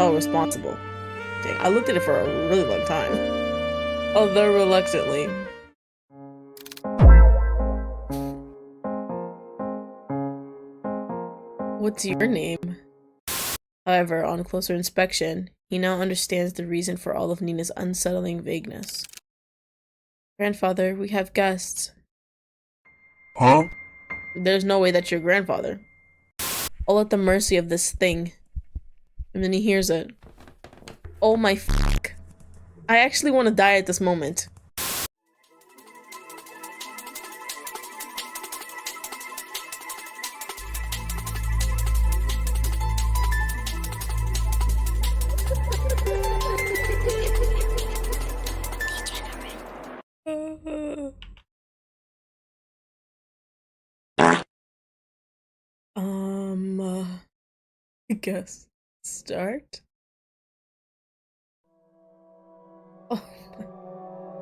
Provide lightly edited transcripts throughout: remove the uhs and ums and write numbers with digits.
Oh, responsible. Dang, I looked at it for a really long time. Although reluctantly. What's your name? However, on closer inspection, he now understands the reason for all of Nina's unsettling vagueness. Grandfather, we have guests. Huh? There's no way that's your grandfather. All at the mercy of this thing. And then he hears it. Oh my fuck. I actually want to die at this moment. I guess start. Oh.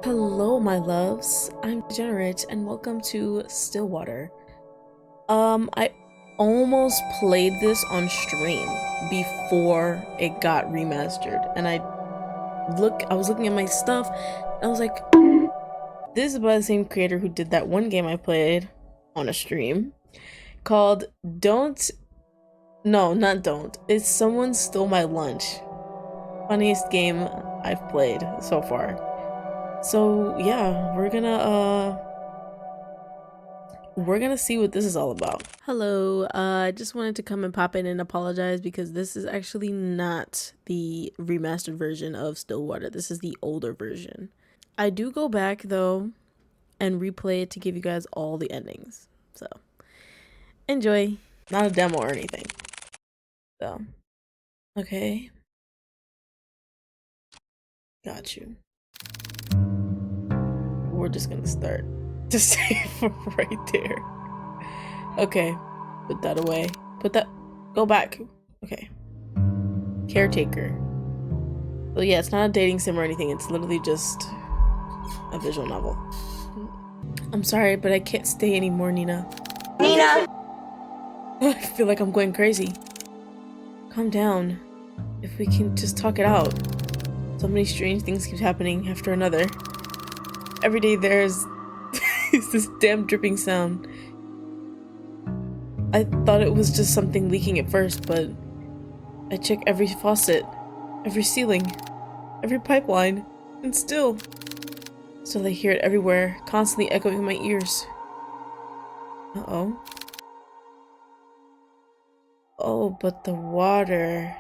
Hello, my loves. I'm Degenerate, and welcome to Stillwater. I almost played this on stream before it got remastered, and I was looking at my stuff, and I was like, this is by the same creator who did that one game I played on a stream called not Don't. It's Someone Stole My Lunch. Funniest game I've played so far. So yeah, we're gonna see what this is all about. Hello, I just wanted to come and pop in and apologize because this is actually not the remastered version of Stillwater. This is the older version. I do go back though and replay it to give you guys all the endings. So enjoy. Not a demo or anything. So okay. Got you. We're just gonna start. Just save right there. Okay. Put that away. Go back. Okay. Caretaker. So yeah, it's not a dating sim or anything. It's literally just a visual novel. I'm sorry, but I can't stay anymore, Nina. Nina! I feel like I'm going crazy. Calm down. If we can just talk it out. So many strange things keep happening after another. Every day there's this damn dripping sound. I thought it was just something leaking at first, but I check every faucet, every ceiling, every pipeline, and still I hear it everywhere, constantly echoing in my ears. Uh-oh. Oh, but the water.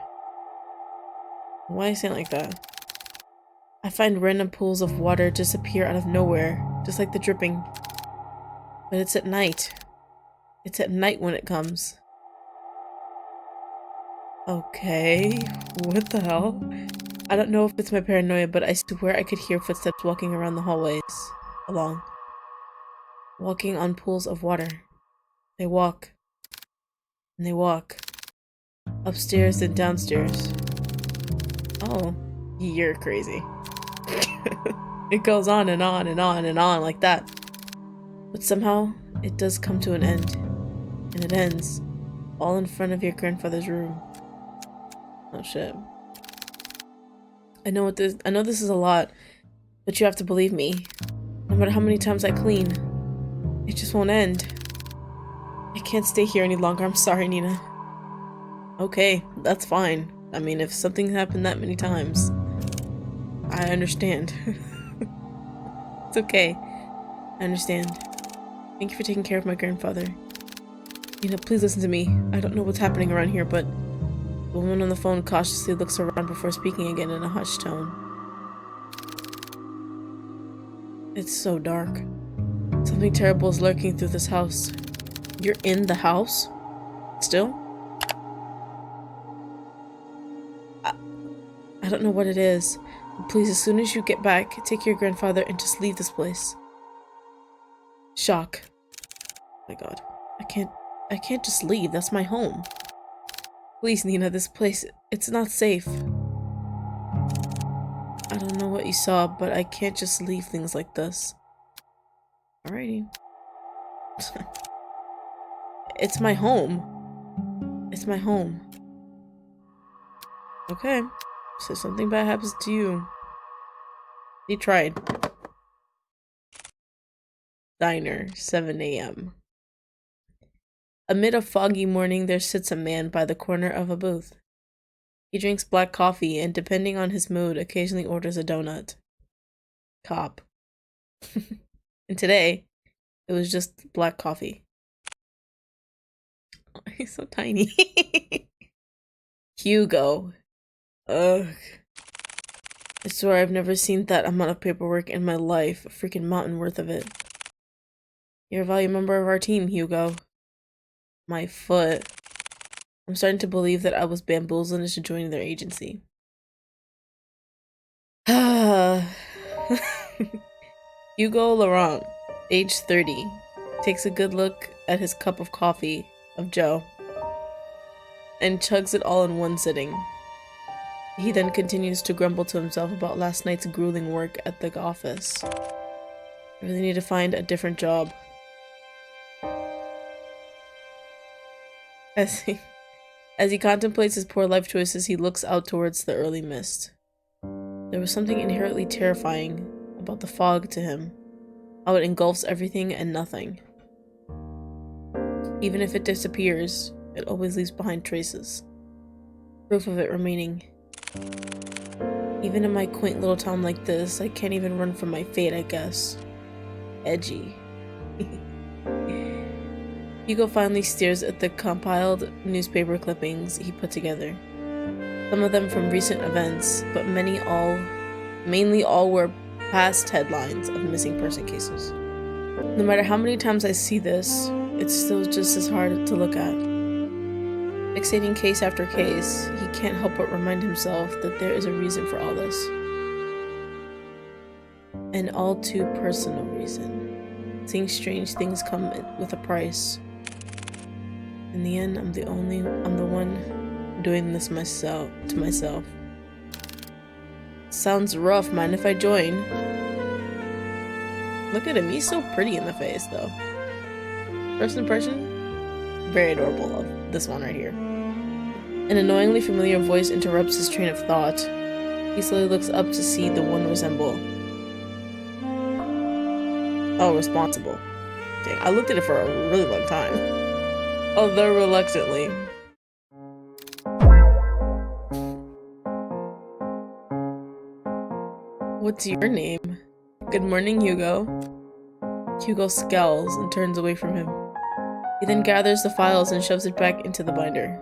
Why is it like that? I find random pools of water disappear out of nowhere, just like the dripping. But it's at night. It's at night when it comes. Okay, what the hell? I don't know if it's my paranoia, but I swear I could hear footsteps walking around the hallways. Walking on pools of water. They walk. And they walk. Upstairs and downstairs. Oh, you're crazy. It goes on and on and on and on like that. But somehow, it does come to an end. And it ends. All in front of your grandfather's room. Oh shit. I know this is a lot, but you have to believe me. No matter how many times I clean, it just won't end. I can't stay here any longer. I'm sorry, Nina. Okay, that's fine. I mean, if something happened that many times, I understand. It's okay. I understand. Thank you for taking care of my grandfather. Nina, please listen to me. I don't know what's happening around here, but the woman on the phone cautiously looks around before speaking again in a hushed tone. It's so dark. Something terrible is lurking through this house. You're in the house? Still? I don't know what it is. But please, as soon as you get back, take your grandfather and just leave this place. Shock. Oh my god. I can't just leave. That's my home. Please, Nina, this place, it's not safe. I don't know what you saw, but I can't just leave things like this. Alrighty. It's my home. It's my home. Okay. So something bad happens to you. He tried. Diner, 7 a.m. Amid a foggy morning, there sits a man by the corner of a booth. He drinks black coffee and, depending on his mood, occasionally orders a donut. Cop. And today, it was just black coffee. Oh, he's so tiny. Hugo. Ugh. I swear I've never seen that amount of paperwork in my life. A freaking mountain worth of it. You're a valued member of our team, Hugo. My foot. I'm starting to believe that I was bamboozled into joining their agency. Hugo Laurent, age 30, takes a good look at his cup of coffee of Joe and chugs it all in one sitting. He then continues to grumble to himself about last night's grueling work at the office. I really need to find a different job. As he contemplates his poor life choices, he looks out towards the early mist. There was something inherently terrifying about the fog to him, how it engulfs everything and nothing. Even if it disappears, it always leaves behind traces. Proof of it remaining. Even in my quaint little town like this, I can't even run from my fate, I guess. Edgy. Hugo finally stares at the compiled newspaper clippings he put together. Some of them from recent events, but mainly all were past headlines of missing person cases. No matter how many times I see this, it's still just as hard to look at. Fixating case after case, he can't help but remind himself that there is a reason for all this. An all too personal reason. Seeing strange things come with a price. In the end, I'm the one doing this to myself. Sounds rough, mind if I join? Look at him, he's so pretty in the face though. First impression? Very adorable of this one right here. An annoyingly familiar voice interrupts his train of thought. He slowly looks up to see the one resemble. Oh, responsible. Dang, I looked at it for a really long time. Although reluctantly. What's your name? Good morning, Hugo. Hugo scowls and turns away from him. He then gathers the files and shoves it back into the binder.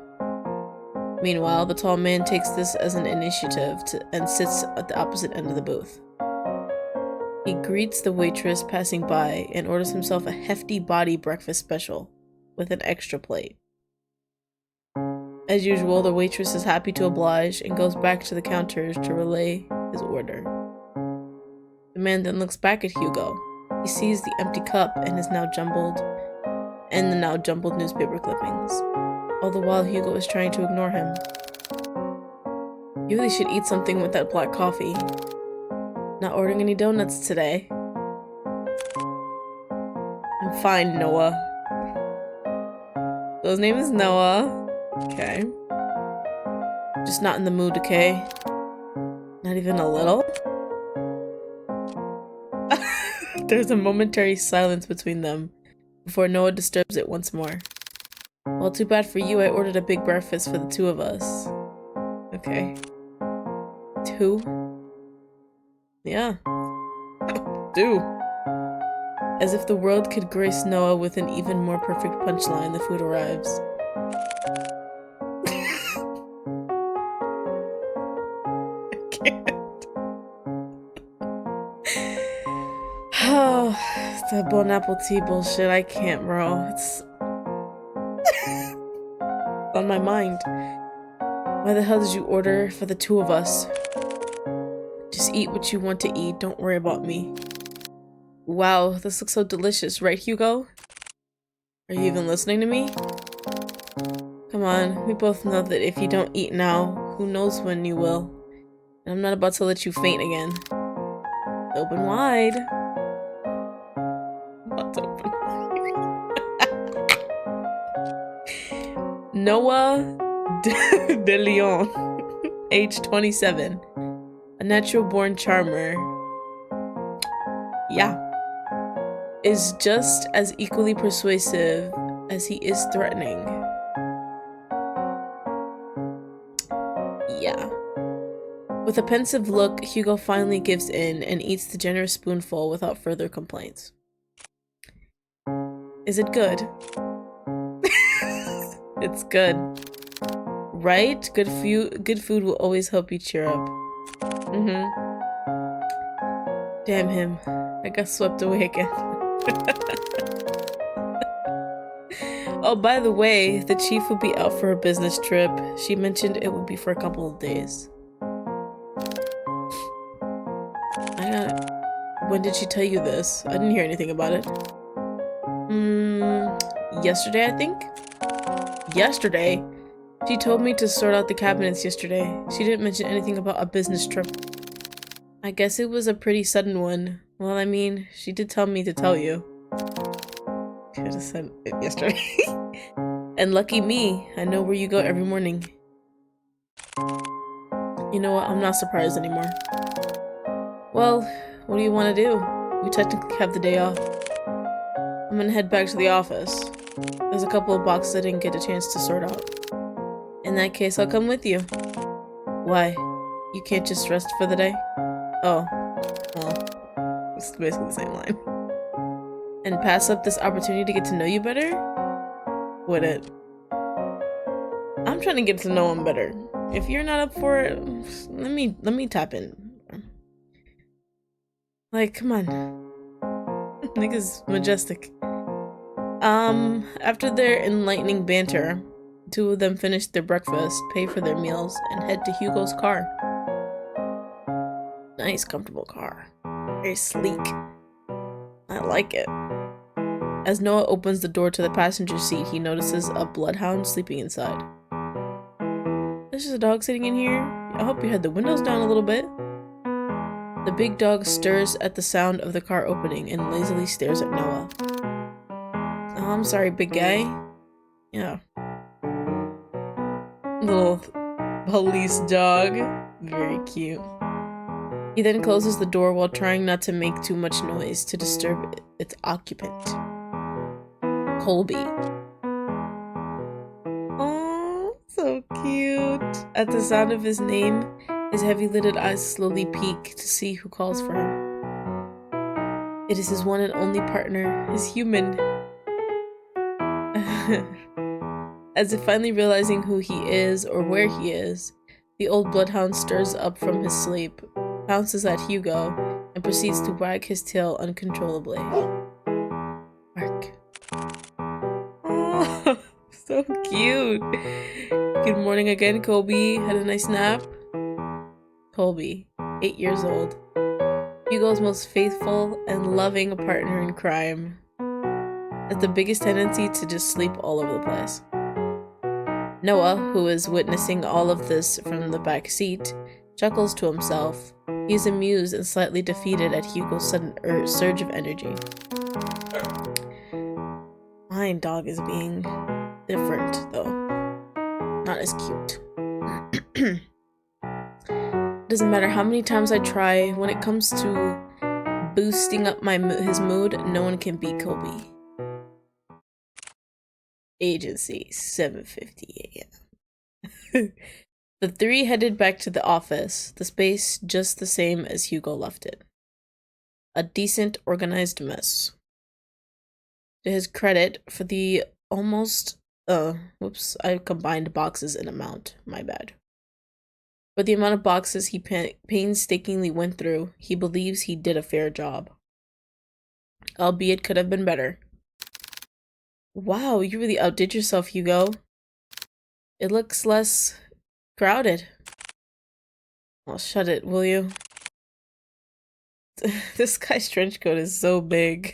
Meanwhile, the tall man takes this as an initiative and sits at the opposite end of the booth. He greets the waitress passing by and orders himself a hefty body breakfast special with an extra plate. As usual, the waitress is happy to oblige and goes back to the counter to relay his order. The man then looks back at Hugo. He sees the empty cup and the now jumbled newspaper clippings. All the while, Hugo is trying to ignore him. You really should eat something with that black coffee. Not ordering any donuts today. I'm fine, Noah. So his name is Noah. Okay. Just not in the mood, okay? Not even a little? There's a momentary silence between them before Noah disturbs it once more. Well, too bad for you, I ordered a big breakfast for the two of us. Okay. 2? Yeah. 2. As if the world could grace Noah with an even more perfect punchline, the food arrives. I can't. Oh, it's that Bon Apple tea bullshit. I can't, bro. It's on my mind. Why the hell did you order for the two of us? Just eat what you want to eat. Don't worry about me. Wow, this looks so delicious, right, Hugo? Are you even listening to me? Come on, we both know that if you don't eat now, who knows when you will. And I'm not about to let you faint again. Open wide. About to open wide. Noah de Leon. age 27, a natural-born charmer. Yeah. Is just as equally persuasive as he is threatening. Yeah. With a pensive look, Hugo finally gives in and eats the generous spoonful without further complaints. Is it good? It's good. Right? Good food will always help you cheer up. Damn him. I got swept away again. Oh, by the way, the chief will be out for a business trip. She mentioned it would be for a couple of days. When did she tell you this? I didn't hear anything about it. Yesterday, I think? Yesterday? She told me to sort out the cabinets yesterday. She didn't mention anything about a business trip. I guess it was a pretty sudden one. Well, I mean, she did tell me to tell you. Should have said it yesterday. And lucky me, I know where you go every morning. You know what? I'm not surprised anymore. Well, what do you want to do? We technically have the day off. I'm gonna head back to the office. There's a couple of boxes I didn't get a chance to sort out. In that case, I'll come with you. Why? You can't just rest for the day? Oh. Well, it's basically the same line. And pass up this opportunity to get to know you better? Would it? I'm trying to get to know him better. If you're not up for it, let me tap in. Like, come on. Nigga's majestic. After their enlightening banter, two of them finish their breakfast, pay for their meals, and head to Hugo's car. Nice, comfortable car. Very sleek. I like it. As Noah opens the door to the passenger seat, he notices a bloodhound sleeping inside. There's just a dog sitting in here? I hope you had the windows down a little bit. The big dog stirs at the sound of the car opening and lazily stares at Noah. Oh, I'm sorry, big guy. Yeah. Little police dog. Very cute. He then closes the door while trying not to make too much noise to disturb its occupant. Colby. Oh, so cute. At the sound of his name, his heavy-lidded eyes slowly peek to see who calls for him. It is his one and only partner, his human. As if finally realizing who he is or where he is, the old bloodhound stirs up from his sleep, pounces at Hugo, and proceeds to wag his tail uncontrollably. Bark. Oh, so cute. Good morning again, Colby. Had a nice nap? Colby, 8 years old. Hugo's most faithful and loving partner in crime. Has the biggest tendency to just sleep all over the place. Noah, who is witnessing all of this from the back seat, chuckles to himself. He's amused and slightly defeated at Hugo's sudden surge of energy. Mine dog is being different, though. Not as cute. Doesn't matter how many times I try, when it comes to boosting up his mood, no one can beat Colby. Agency, 7:50 a.m. The three headed back to the office, the space just the same as Hugo left it. A decent, organized mess. To his credit, for the almost... whoops, I combined boxes in amount. My bad. For the amount of boxes he painstakingly went through, he believes he did a fair job. Albeit could have been better. Wow, you really outdid yourself, Hugo. It looks less crowded. Well, shut it, will you? This guy's trench coat is so big.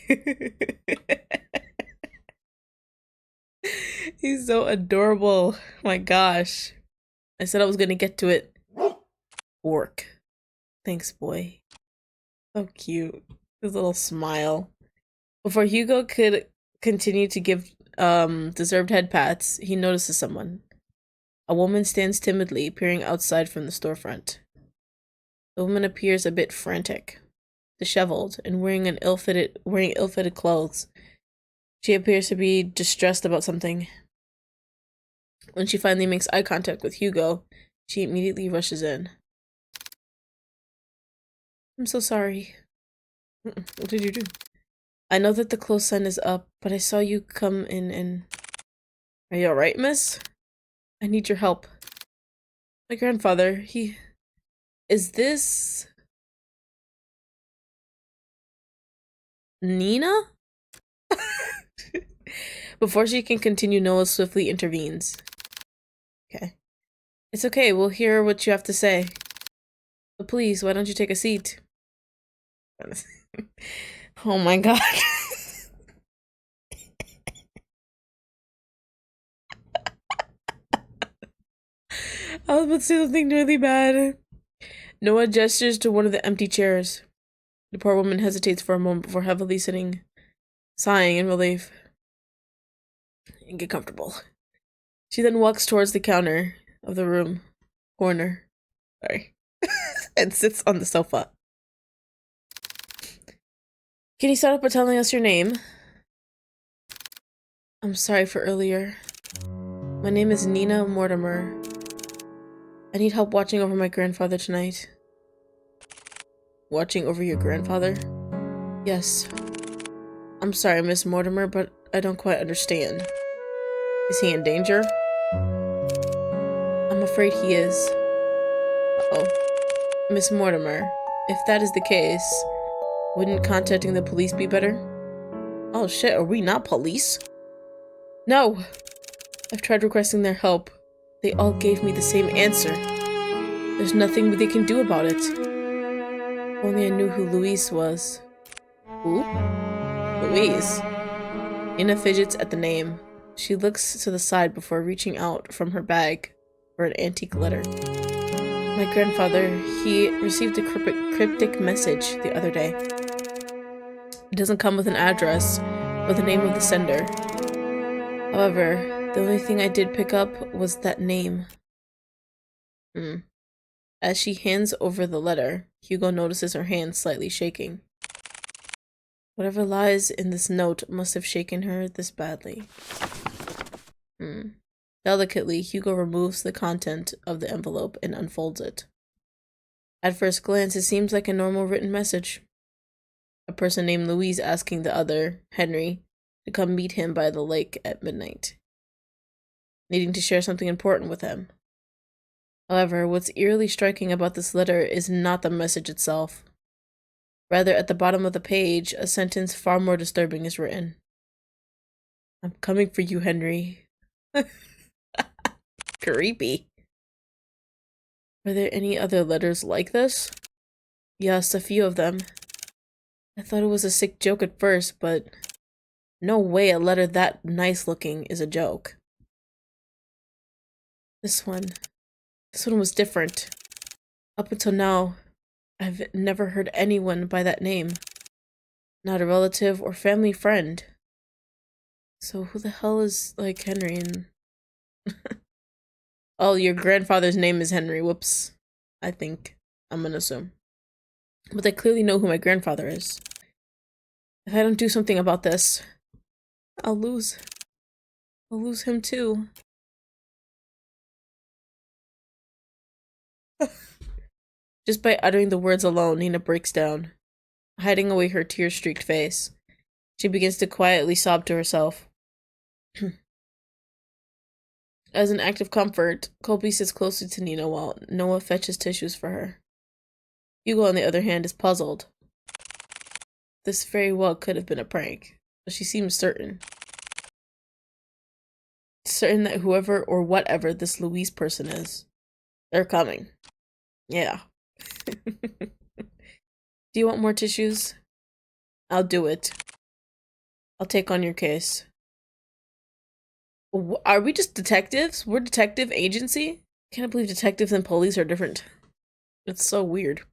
He's so adorable. My gosh. I said I was gonna get to it. Orc. Thanks, boy. So cute. His little smile. Before Hugo could continue to give deserved head pats, he notices someone. A woman stands timidly, peering outside from the storefront. The woman appears a bit frantic, disheveled, and wearing ill-fitted clothes. She appears to be distressed about something. When she finally makes eye contact with Hugo, she immediately rushes in. I'm so sorry. What did you do? I know that the close sign is up, but I saw you come in and... Are you alright, miss? I need your help. My grandfather, he... Is this... Nina? Before she can continue, Noah swiftly intervenes. Okay. It's okay, we'll hear what you have to say. But please, why don't you take a seat? Oh my god. I was about to say something really bad. Noah gestures to one of the empty chairs. The poor woman hesitates for a moment before heavily sighing in relief. And get comfortable. She then walks towards the counter of the corner, and sits on the sofa. Can you start up by telling us your name? I'm sorry for earlier. My name is Nina Mortimer. I need help watching over my grandfather tonight. Watching over your grandfather? Yes. I'm sorry, Miss Mortimer, but I don't quite understand. Is he in danger? I'm afraid he is. Uh-oh. Miss Mortimer, if that is the case, wouldn't contacting the police be better? Oh shit, are we not police? No! I've tried requesting their help. They all gave me the same answer. There's nothing they can do about it. If only I knew who Louise was. Who? Louise. Nina fidgets at the name. She looks to the side before reaching out from her bag for an antique letter. My grandfather, he received a cryptic message the other day. It doesn't come with an address or the name of the sender. However, the only thing I did pick up was that name. As she hands over the letter, Hugo notices her hand slightly shaking. Whatever lies in this note must have shaken her this badly. Delicately, Hugo removes the content of the envelope and unfolds it. At first glance, it seems like a normal written message. A person named Louise asking the other, Henry, to come meet him by the lake at midnight, needing to share something important with him. However, what's eerily striking about this letter is not the message itself. Rather, at the bottom of the page, a sentence far more disturbing is written. I'm coming for you, Henry. Creepy. Are there any other letters like this? Yes, a few of them. I thought it was a sick joke at first, but no way a letter that nice looking is a joke. This one was different. Up until now, I've never heard anyone by that name. Not a relative or family friend. So who the hell is, like, Henry and... Oh, your grandfather's name is Henry. Whoops. I think. I'm gonna assume. But they clearly know who my grandfather is. If I don't do something about this, I'll lose him too. Just by uttering the words alone, Nina breaks down, hiding away her tear-streaked face. She begins to quietly sob to herself. As an act of comfort, Colby sits closely to Nina while Noah fetches tissues for her. Hugo, on the other hand, is puzzled. This very well could have been a prank, but she seems certain. Certain that whoever or whatever this Louise person is, they're coming. Yeah. Do you want more tissues? I'll do it. I'll take on your case. Are we just detectives? We're detective agency? Can't believe detectives and police are different. It's so weird.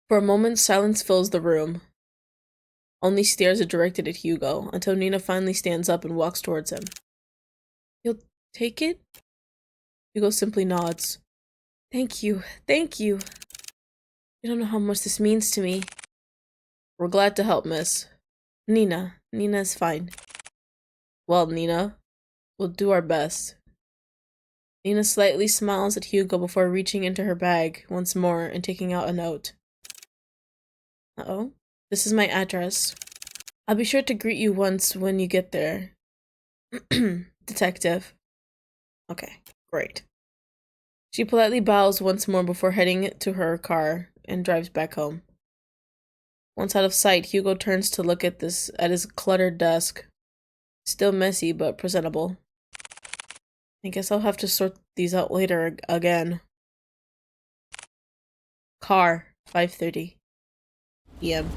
For a moment, silence fills the room. Only stares are directed at Hugo, until Nina finally stands up and walks towards him. You'll take it? Hugo simply nods. Thank you. Thank you. You don't know how much this means to me. We're glad to help, miss. Nina. Nina is fine. Well, Nina, we'll do our best. Nina slightly smiles at Hugo before reaching into her bag once more and taking out a note. Uh-oh. This is my address. I'll be sure to greet you once when you get there. Detective. Okay, great. She politely bows once more before heading to her car and drives back home. Once out of sight, Hugo turns to look at his cluttered desk. Still messy, but presentable. I guess I'll have to sort these out later again. Car, 5:30 p.m.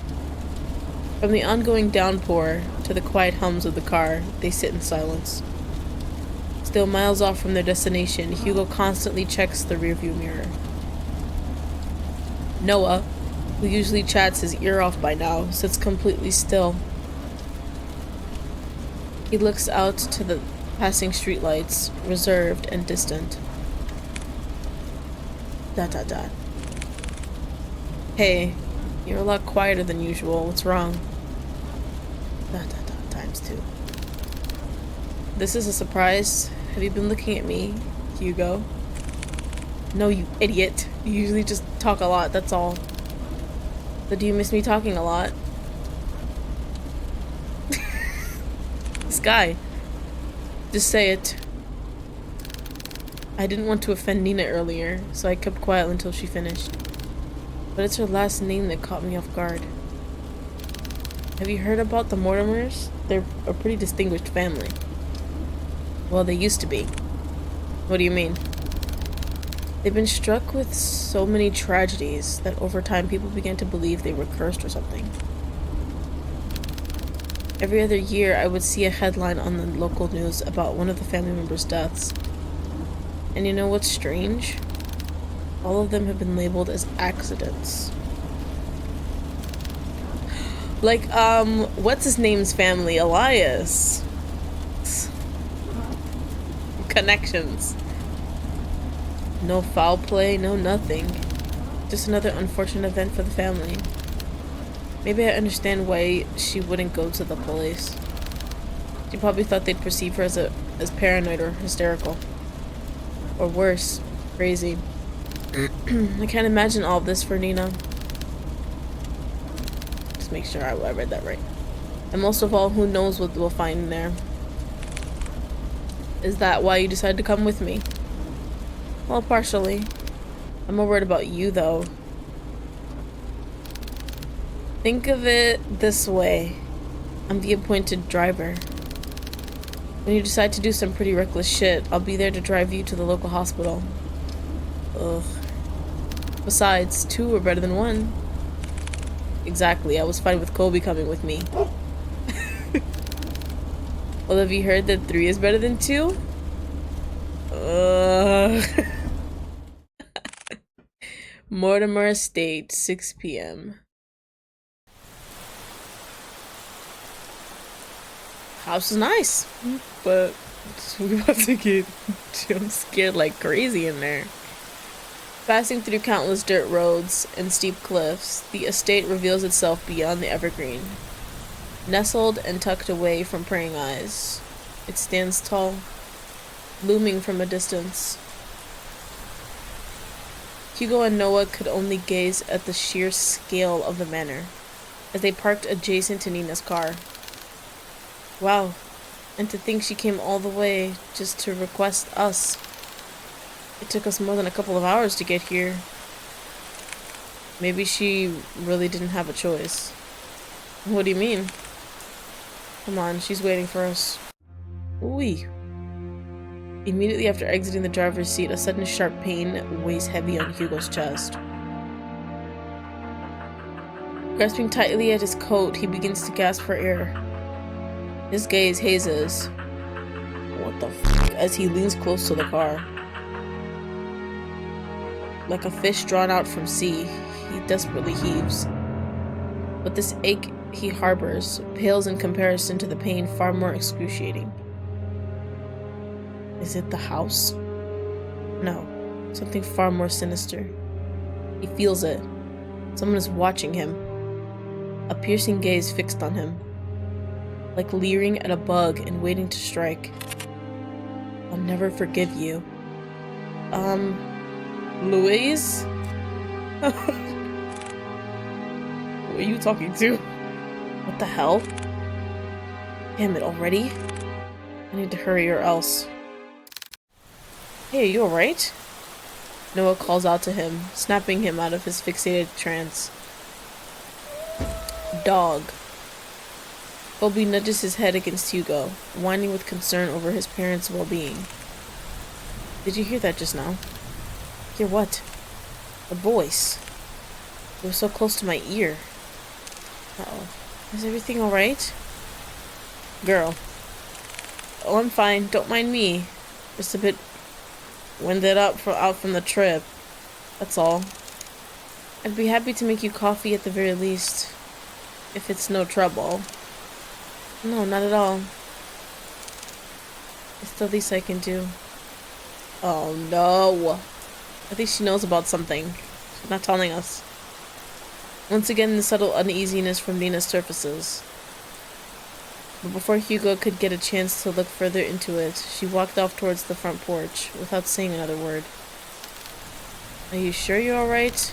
From the ongoing downpour to the quiet hums of the car, they sit in silence. Still miles off from their destination, Hugo constantly checks the rearview mirror. Noah, who usually chats his ear off by now, sits completely still. He looks out to the passing streetlights, reserved and distant. ... Hey, you're a lot quieter than usual. What's wrong? ... times 2. This is a surprise. Have you been looking at me, Hugo? No, you idiot. You usually just talk a lot, that's all. But do you miss me talking a lot? This guy. Just say it. I didn't want to offend Nina earlier, so I kept quiet until she finished. But it's her last name that caught me off guard. Have you heard about the Mortimers? They're a pretty distinguished family. Well, they used to be. What do you mean? They've been struck with so many tragedies that over time people began to believe they were cursed or something. Every other year I would see a headline on the local news about one of the family members' deaths. And you know what's strange? All of them have been labeled as accidents. Like, what's his name's family? Elias. Connections. No foul play, no nothing. Just another unfortunate event for the family. Maybe I understand why she wouldn't go to the police. She probably thought they'd perceive her as paranoid or hysterical. Or worse, crazy. I can't imagine all of this for Nina. Just make sure I read that right. And most of all, who knows what we'll find in there. Is that why you decided to come with me? Well, partially. I'm more worried about you, though. Think of it this way. I'm the appointed driver. When you decide to do some pretty reckless shit, I'll be there to drive you to the local hospital. Ugh. Besides, 2 are better than 1. Exactly, I was fine with Kobe coming with me. Well, have you heard that 3 is better than 2? Mortimer Estate, 6 p.m. House is nice, but we're about to get jump scared like crazy in there. Passing through countless dirt roads and steep cliffs, the estate reveals itself beyond the evergreen. Nestled and tucked away from prying eyes, it stands tall, looming from a distance. Hugo and Noah could only gaze at the sheer scale of the manor as they parked adjacent to Nina's car. Wow, and to think she came all the way just to request us. It took us more than a couple of hours to get here. Maybe she really didn't have a choice. What do you mean? Come on, she's waiting for us. Ooh. Immediately after exiting the driver's seat, a sudden sharp pain weighs heavy on Hugo's chest. Grasping tightly at his coat, he begins to gasp for air. His gaze hazes. What the f***? As he leans close to the car. Like a fish drawn out from sea, he desperately heaves. But this ache he harbors pales in comparison to the pain far more excruciating. Is it the house? No, something far more sinister. He feels it. Someone is watching him. A piercing gaze fixed on him. Like leering at a bug and waiting to strike. I'll never forgive you. Louise? Who are you talking to? What the hell? Damn it, already? I need to hurry or else. Hey, are you alright? Noah calls out to him, snapping him out of his fixated trance. Dog. Colby nudges his head against Hugo, whining with concern over his parents' well-being. Did you hear that just now? Hear what? A voice. It was so close to my ear. Uh-oh. Is everything alright? Girl. Oh, I'm fine. Don't mind me. Just a bit winded up out from the trip. That's all. I'd be happy to make you coffee at the very least. If it's no trouble. No, not at all. It's the least I can do. Oh no. I think she knows about something. She's not telling us. Once again, the subtle uneasiness from Nina surfaces. But before Hugo could get a chance to look further into it, she walked off towards the front porch, without saying another word. Are you sure you're alright?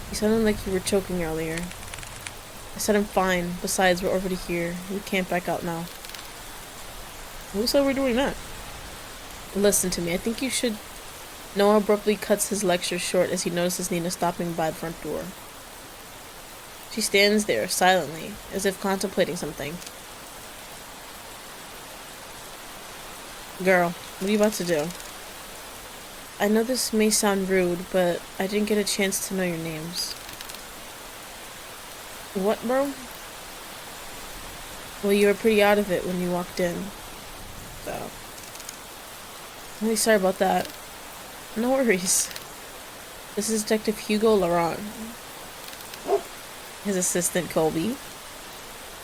You sounded like you were choking earlier. I said I'm fine. Besides, we're already here. We can't back out now. Who said we're doing that? Listen to me. I think you should... Noah abruptly cuts his lecture short as he notices Nina stopping by the front door. She stands there, silently, as if contemplating something. Girl, what are you about to do? I know this may sound rude, but I didn't get a chance to know your names. What, bro? Well, you were pretty out of it when you walked in. So. I'm really sorry about that. No worries. This is Detective Hugo Laurent. His assistant, Colby.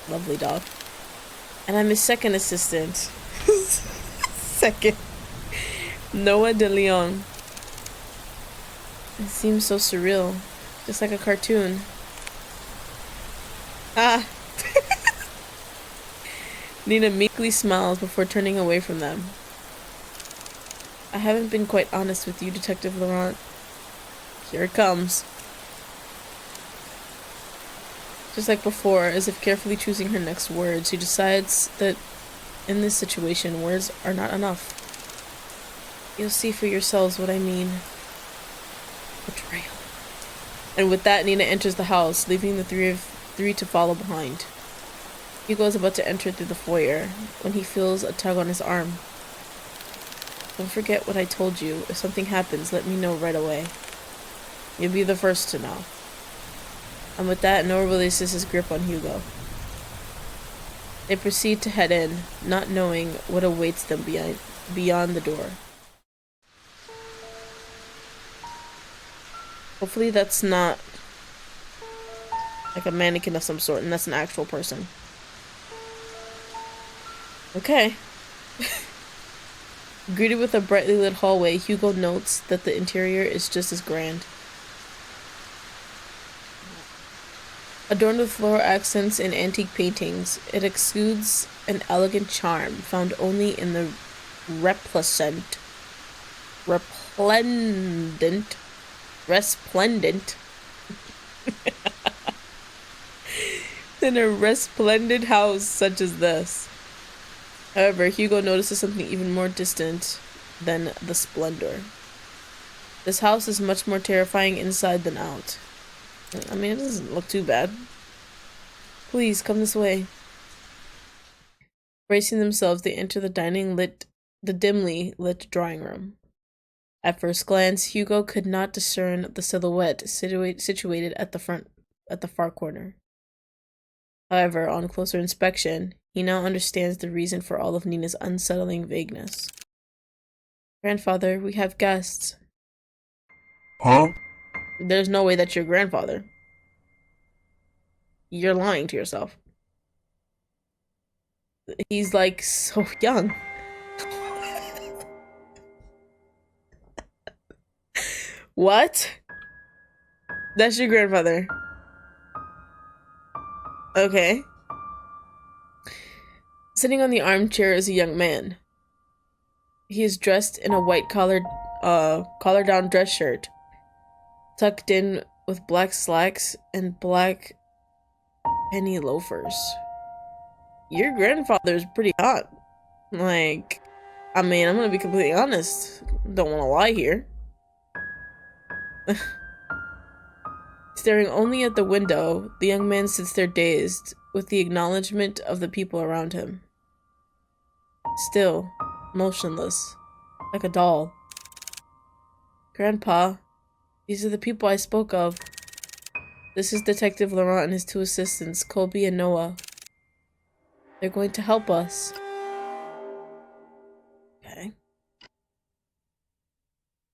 Lovely dog. And I'm his second assistant. Second. Noah de Leon. It seems so surreal. Just like a cartoon. Ah! Nina meekly smiles before turning away from them. I haven't been quite honest with you, Detective Laurent. Here it comes. Just like before, as if carefully choosing her next words, she decides that in this situation, words are not enough. You'll see for yourselves what I mean. Betrayal. And with that, Nina enters the house, leaving the three to follow behind. Hugo is about to enter through the foyer when he feels a tug on his arm. Don't forget what I told you. If something happens, let me know right away. You'll be the first to know. And with that, Noah releases his grip on Hugo. They proceed to head in, not knowing what awaits them beyond the door. Hopefully that's not like a mannequin of some sort, and that's an actual person. Okay. Greeted with a brightly lit hallway, Hugo notes that the interior is just as grand. Adorned with floral accents and antique paintings, it exudes an elegant charm found only in the resplendent in a resplendent house such as this. However, Hugo notices something even more distant than the splendor. This house is much more terrifying inside than out. I mean, it doesn't look too bad. Please, come this way. Bracing themselves, they enter the dimly lit drawing room. At first glance, Hugo could not discern the silhouette situated at the far corner. However, on closer inspection, he now understands the reason for all of Nina's unsettling vagueness. Grandfather, we have guests. Huh? There's no way that's your grandfather. You're lying to yourself. He's like so young. What? That's your grandfather. Okay. Sitting on the armchair is a young man. He is dressed in a white collar-down dress shirt, tucked in with black slacks and black penny loafers. Your grandfather's pretty hot. Like, I mean, I'm gonna be completely honest. Don't want to lie here. Staring only at the window, the young man sits there dazed, with the acknowledgement of the people around him. Still, motionless, like a doll. Grandpa, these are the people I spoke of. This is Detective Laurent and his two assistants, Colby and Noah. They're going to help us. Okay.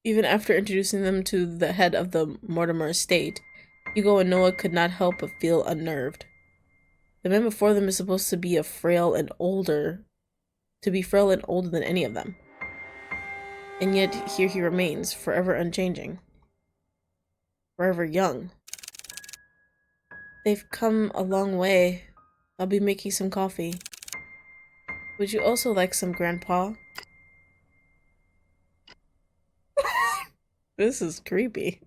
Even after introducing them to the head of the Mortimer estate, Hugo and Noah could not help but feel unnerved. The man before them is supposed to be frail and older than any of them. And yet here he remains, forever unchanging. Forever young. They've come a long way. I'll be making some coffee. Would you also like some, Grandpa? This is creepy.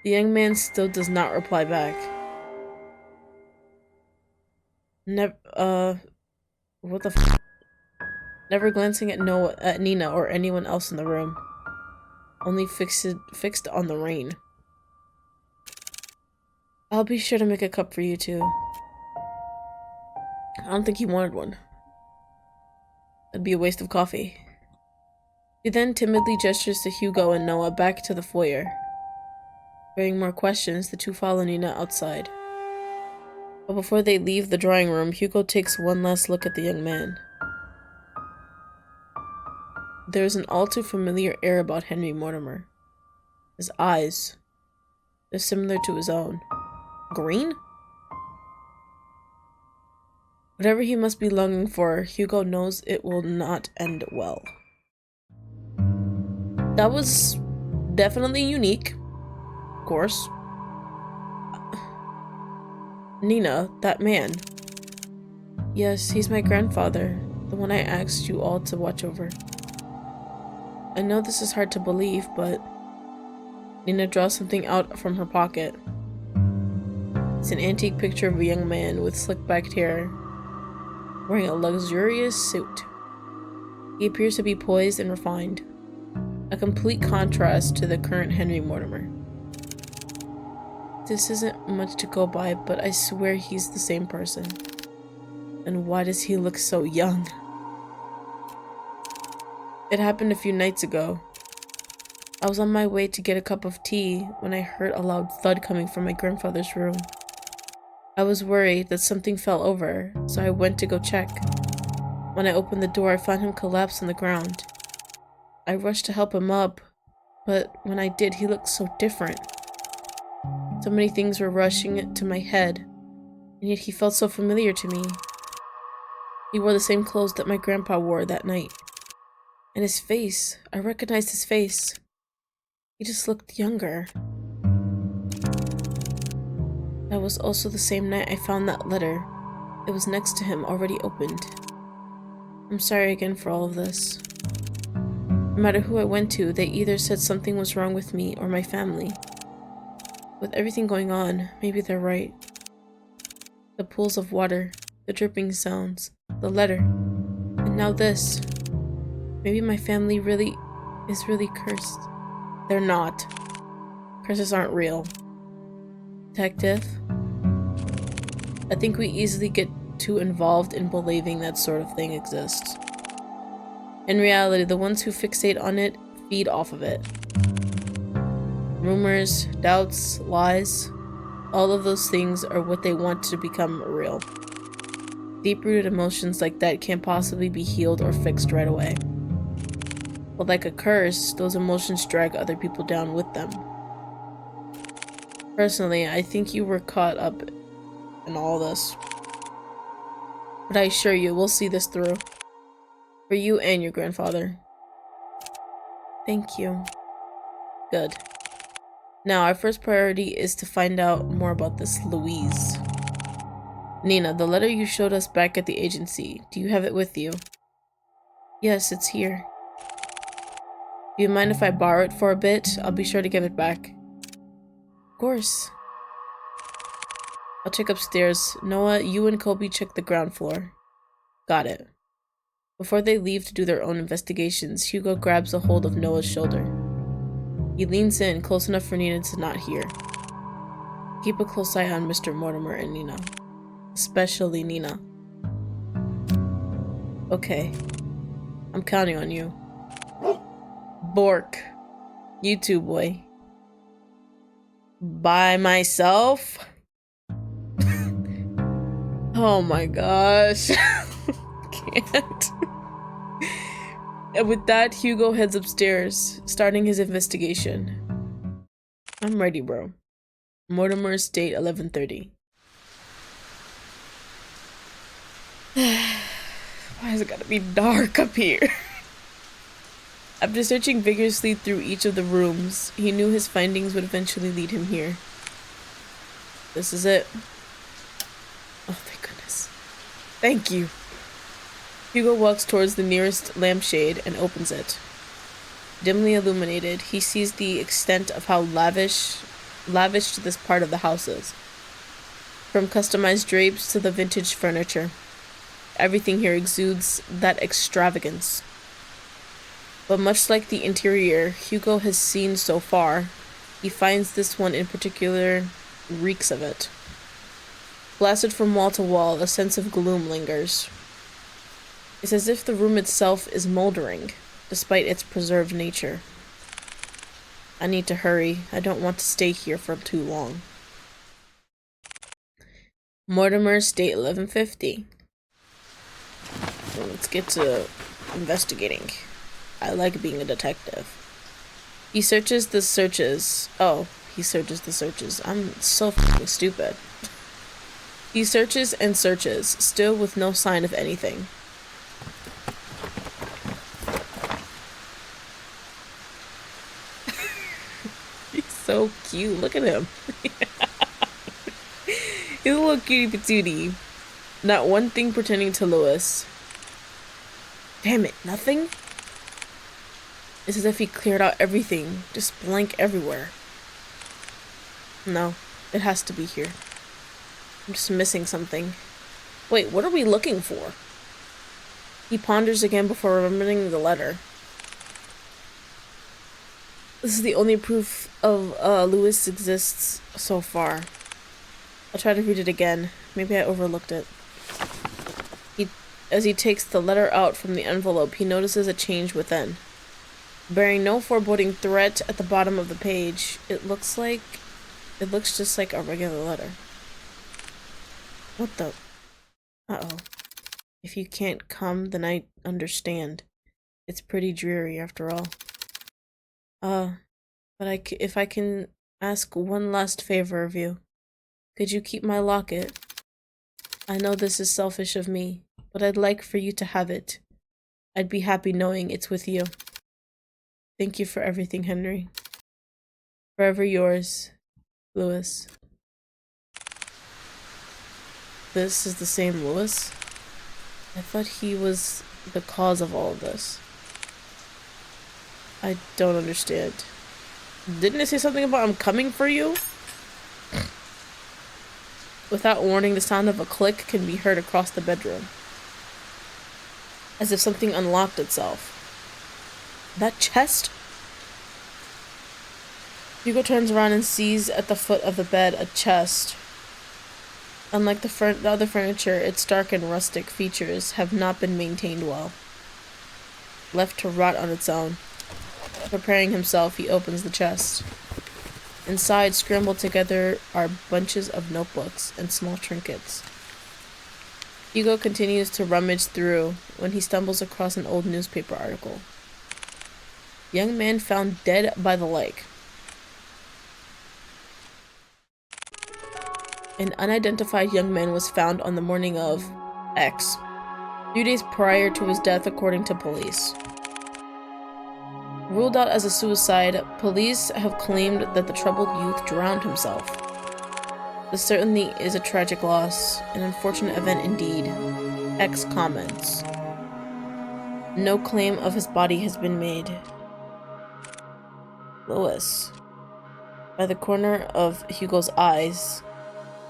The young man still does not reply back. What the f- Never glancing at Nina or anyone else in the room. Only fixed on the rain. I'll be sure to make a cup for you two. I don't think he wanted one. That'd be a waste of coffee. He then timidly gestures to Hugo and Noah back to the foyer. Bearing more questions, the two follow Nina outside. But before they leave the drawing room, Hugo takes one last look at the young man. There is an all too familiar air about Henry Mortimer. His eyes, they're similar to his own. Green? Whatever he must be longing for, Hugo knows it will not end well. That was definitely unique, of course. Nina, that man. Yes, he's my grandfather, the one I asked you all to watch over. I know this is hard to believe, but... Nina draws something out from her pocket. It's an antique picture of a young man with slick-backed hair, wearing a luxurious suit. He appears to be poised and refined, a complete contrast to the current Henry Mortimer. This isn't much to go by, but I swear he's the same person. And why does he look so young? It happened a few nights ago. I was on my way to get a cup of tea when I heard a loud thud coming from my grandfather's room. I was worried that something fell over, so I went to go check. When I opened the door, I found him collapsed on the ground. I rushed to help him up, but when I did, he looked so different. So many things were rushing to my head, and yet he felt so familiar to me. He wore the same clothes that my grandpa wore that night. And his face, I recognized his face. He just looked younger. That was also the same night I found that letter. It was next to him, already opened. I'm sorry again for all of this. No matter who I went to, they either said something was wrong with me or my family. With everything going on, maybe they're right. The pools of water, the dripping sounds, the letter, and now this. Maybe my family is really cursed. They're not. Curses aren't real. Detective? I think we easily get too involved in believing that sort of thing exists. In reality, the ones who fixate on it feed off of it. Rumors, doubts, lies, all of those things are what they want to become real. Deep-rooted emotions like that can't possibly be healed or fixed right away. But like a curse, those emotions drag other people down with them. Personally, I think you were caught up in all this. But I assure you, we'll see this through. For you and your grandfather. Thank you. Good. Now, our first priority is to find out more about this Louise. Nina, the letter you showed us back at the agency, do you have it with you? Yes, it's here. Do you mind if I borrow it for a bit? I'll be sure to give it back. Of course. I'll check upstairs. Noah, you and Kobe check the ground floor. Got it. Before they leave to do their own investigations, Hugo grabs a hold of Noah's shoulder. He leans in, close enough for Nina to not hear. Keep a close eye on Mr. Mortimer and Nina. Especially Nina. Okay. I'm counting on you. Bork. You too, boy. By myself? Oh my gosh. Can't. And with that, Hugo heads upstairs, starting his investigation. I'm ready, bro. Mortimer's date 11:30. Why has it gotta be dark up here? After searching vigorously through each of the rooms, he knew his findings would eventually lead him here. This is it. Oh, thank goodness. Thank you. Hugo walks towards the nearest lampshade and opens it. Dimly illuminated, he sees the extent of how lavish this part of the house is. From customized drapes to the vintage furniture, everything here exudes that extravagance. But much like the interior Hugo has seen so far, he finds this one in particular reeks of it. Blasted from wall to wall, a sense of gloom lingers. It's as if the room itself is moldering, despite its preserved nature. I need to hurry. I don't want to stay here for too long. Mortimer's date 11:50. So let's get to investigating. I like being a detective. He searches the searches. Oh, he searches the searches. I'm so fucking stupid. He searches and searches, still with no sign of anything. He's so cute. Look at him. He's a little cutie patootie. Not one thing pertaining to Lewis. Damn it, nothing? It's as if he cleared out everything, just blank everywhere. No, it has to be here. I'm just missing something. Wait, what are we looking for? He ponders again before remembering the letter. This is the only proof of Lewis exists so far. I'll try to read it again. Maybe I overlooked it. As he takes the letter out from the envelope, he notices a change within. Bearing no foreboding threat at the bottom of the page, it looks just like a regular letter. What the? Uh-oh. If you can't come, then I understand. It's pretty dreary after all. But if I can ask one last favor of you, could you keep my locket? I know this is selfish of me, but I'd like for you to have it. I'd be happy knowing it's with you. Thank you for everything, Henry. Forever yours, Lewis. This is the same Lewis? I thought he was the cause of all of this. I don't understand. Didn't it say something about I'm coming for you? Without warning, the sound of a click can be heard across the bedroom. As if something unlocked itself. That chest? Hugo turns around and sees at the foot of the bed a chest. Unlike the other furniture, its stark and rustic features have not been maintained well. Left to rot on its own. Preparing himself, he opens the chest. Inside, scrambled together, are bunches of notebooks and small trinkets. Hugo continues to rummage through when he stumbles across an old newspaper article. Young man found dead by the lake. An unidentified young man was found on the morning of X, 2 days prior to his death according to police. Ruled out as a suicide, police have claimed that the troubled youth drowned himself. This certainly is a tragic loss, an unfortunate event indeed. X comments. No claim of his body has been made. Lois. By the corner of Hugo's eyes,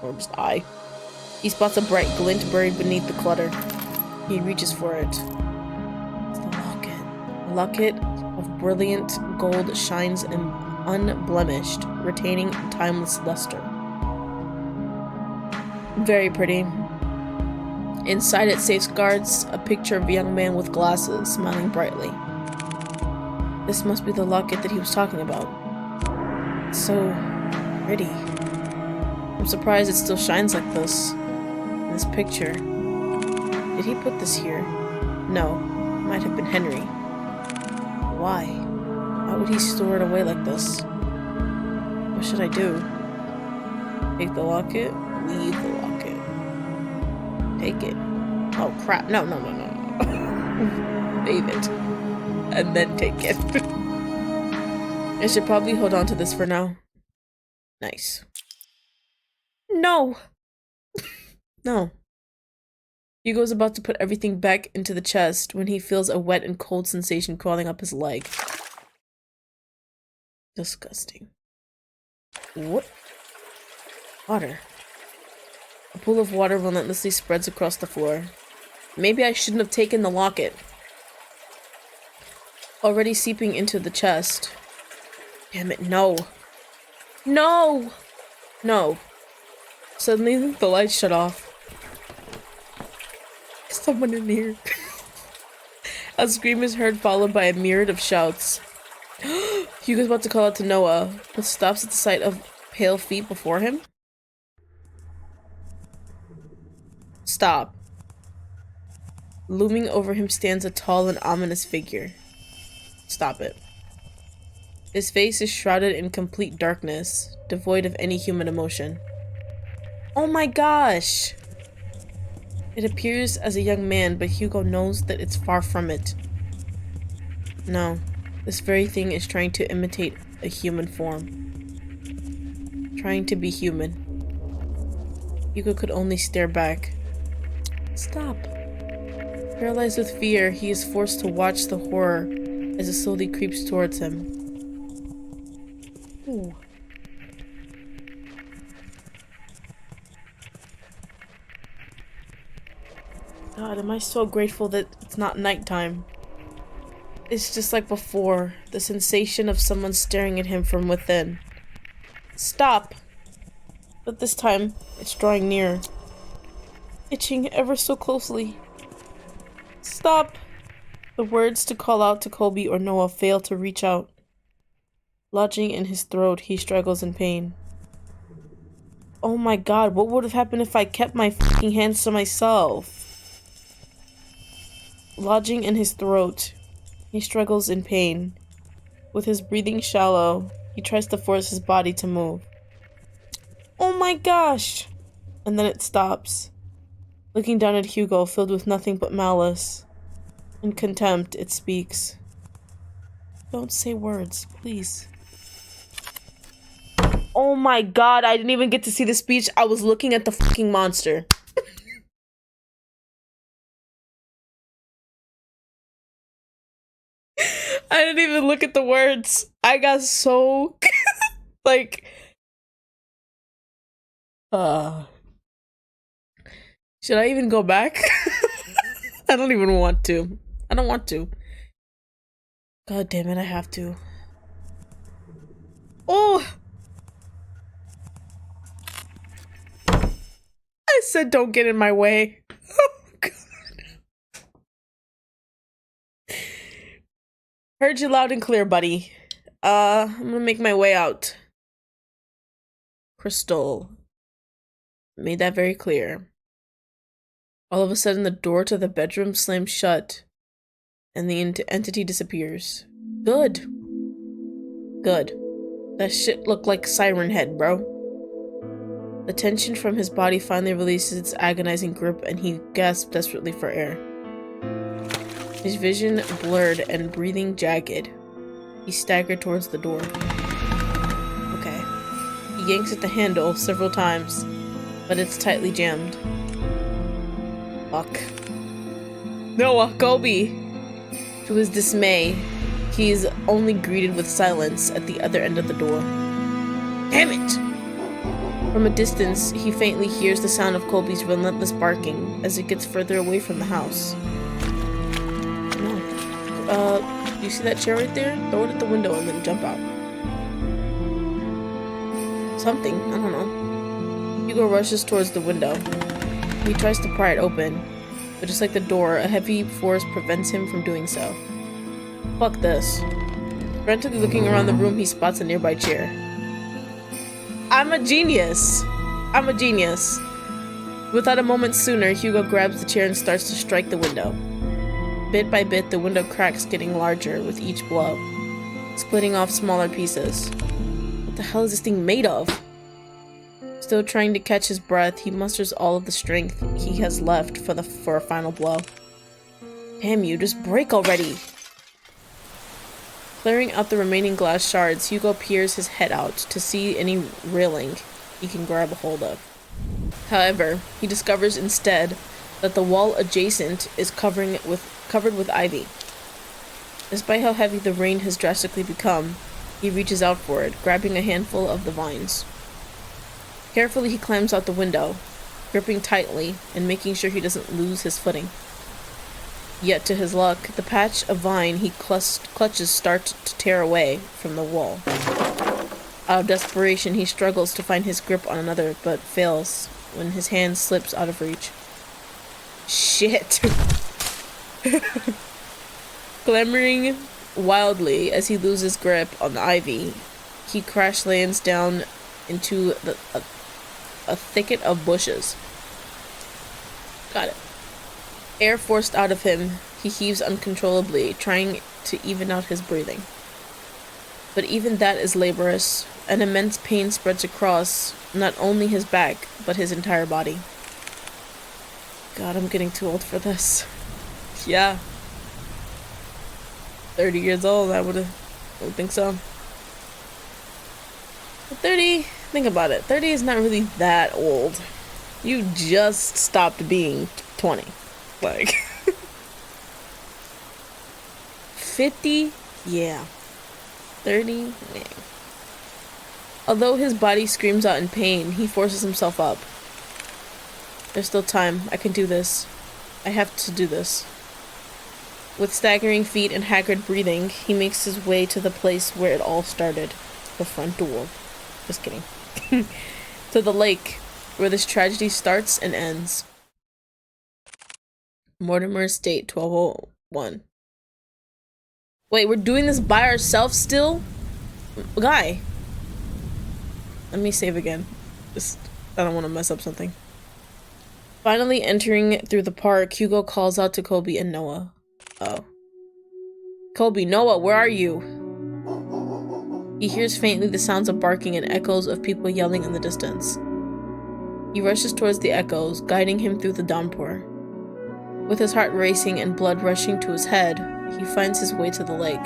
or just eye, he spots a bright glint buried beneath the clutter. He reaches for it. It's the locket. A locket of brilliant gold shines unblemished, retaining timeless luster. Very pretty. Inside it safeguards a picture of a young man with glasses, smiling brightly. This must be the locket that he was talking about. It's so pretty. I'm surprised it still shines like this. In this picture. Did he put this here? No. It might have been Henry. Why? Why would he store it away like this? What should I do? Take the locket? Leave the locket. Take it. Oh crap. No. Leave it. And then take it. I should probably hold on to this for now. Nice. No! No. Hugo's about to put everything back into the chest when he feels a wet and cold sensation crawling up his leg. Disgusting. What? Water. A pool of water relentlessly spreads across the floor. Maybe I shouldn't have taken the locket. Already seeping into the chest. Damn it, no. No! No. Suddenly, the lights shut off. Is someone in here? A scream is heard, followed by a myriad of shouts. Hugo's about to call out to Noah, but stops at the sight of pale feet before him. Stop. Looming over him stands a tall and ominous figure. Stop it. His face is shrouded in complete darkness, devoid of any human emotion. Oh my gosh! It appears as a young man, but Hugo knows that it's far from it. No, this very thing is trying to imitate a human form. Trying to be human. Hugo could only stare back. Stop. Paralyzed with fear, he is forced to watch the horror as it slowly creeps towards him. Ooh. God, am I so grateful that it's not nighttime. It's just like before, the sensation of someone staring at him from within. Stop! But this time, it's drawing near. Itching ever so closely. Stop! The words to call out to Colby or Noah fail to reach out. Lodging in his throat, he struggles in pain. Oh my god, what would have happened if I kept my fucking hands to myself? Lodging in his throat, he struggles in pain. With his breathing shallow, he tries to force his body to move. Oh my gosh! And then it stops. Looking down at Hugo, filled with nothing but malice. In contempt, it speaks. Don't say words, please. Oh my god, I didn't even get to see the speech. I was looking at the fucking monster. I didn't even look at the words. I got so like should I even go back? I don't even want to. I don't want to. God damn it, I have to. Oh! I said don't get in my way. Oh god. Heard you loud and clear, buddy. I'm gonna make my way out. Crystal. Made that very clear. All of a sudden, the door to the bedroom slams shut, and the entity disappears. Good. Good. That shit looked like Siren Head, bro. The tension from his body finally releases its agonizing grip, and he gasps desperately for air. His vision blurred and breathing jagged. He staggered towards the door. Okay. He yanks at the handle several times, but it's tightly jammed. Fuck. Noah, Colby! To his dismay, he is only greeted with silence at the other end of the door. Damn it! From a distance, he faintly hears the sound of Colby's relentless barking as it gets further away from the house. No. You see that chair right there? Throw it at the window and then jump out. Something, I don't know. Hugo rushes towards the window. He tries to pry it open, but just like the door, a heavy force prevents him from doing so. Fuck this. Frantically looking around the room, he spots a nearby chair. I'm a genius! I'm a genius. Without a moment sooner, Hugo grabs the chair and starts to strike the window. Bit by bit, the window cracks, getting larger with each blow, splitting off smaller pieces. What the hell is this thing made of? Still trying to catch his breath, he musters all of the strength he has left for a final blow. Damn you, just break already! Clearing out the remaining glass shards, Hugo peers his head out to see any railing he can grab a hold of. However, he discovers instead that the wall adjacent is covered with ivy. Despite how heavy the rain has drastically become, he reaches out for it, grabbing a handful of the vines. Carefully, he climbs out the window, gripping tightly and making sure he doesn't lose his footing. Yet, to his luck, the patch of vine he clutches starts to tear away from the wall. Out of desperation, he struggles to find his grip on another, but fails when his hand slips out of reach. Shit! Clamoring wildly as he loses grip on the ivy, he crash lands down into a thicket of bushes. Got it. Air forced out of him, he heaves uncontrollably, trying to even out his breathing. But even that is laborious. An immense pain spreads across not only his back, but his entire body. God, I'm getting too old for this. Yeah. 30 years old, I would think so. But 30, think about it. 30 is not really that old. You just stopped being 20. Like 50, yeah. 30, man. Although his body screams out in pain, he forces himself up. There's still time. I can do this. I have to do this. With staggering feet and haggard breathing, he makes his way to the place where it all started. The front door. Just kidding. To the lake, where this tragedy starts and ends. Mortimer Estate, 1201. Wait, we're doing this by ourselves still? Guy. Let me save again. I don't want to mess up something. Finally entering through the park, Hugo calls out to Colby and Noah. Oh. Colby, Noah, where are you? He hears faintly the sounds of barking and echoes of people yelling in the distance. He rushes towards the echoes, guiding him through the downpour. With his heart racing and blood rushing to his head, he finds his way to the lake.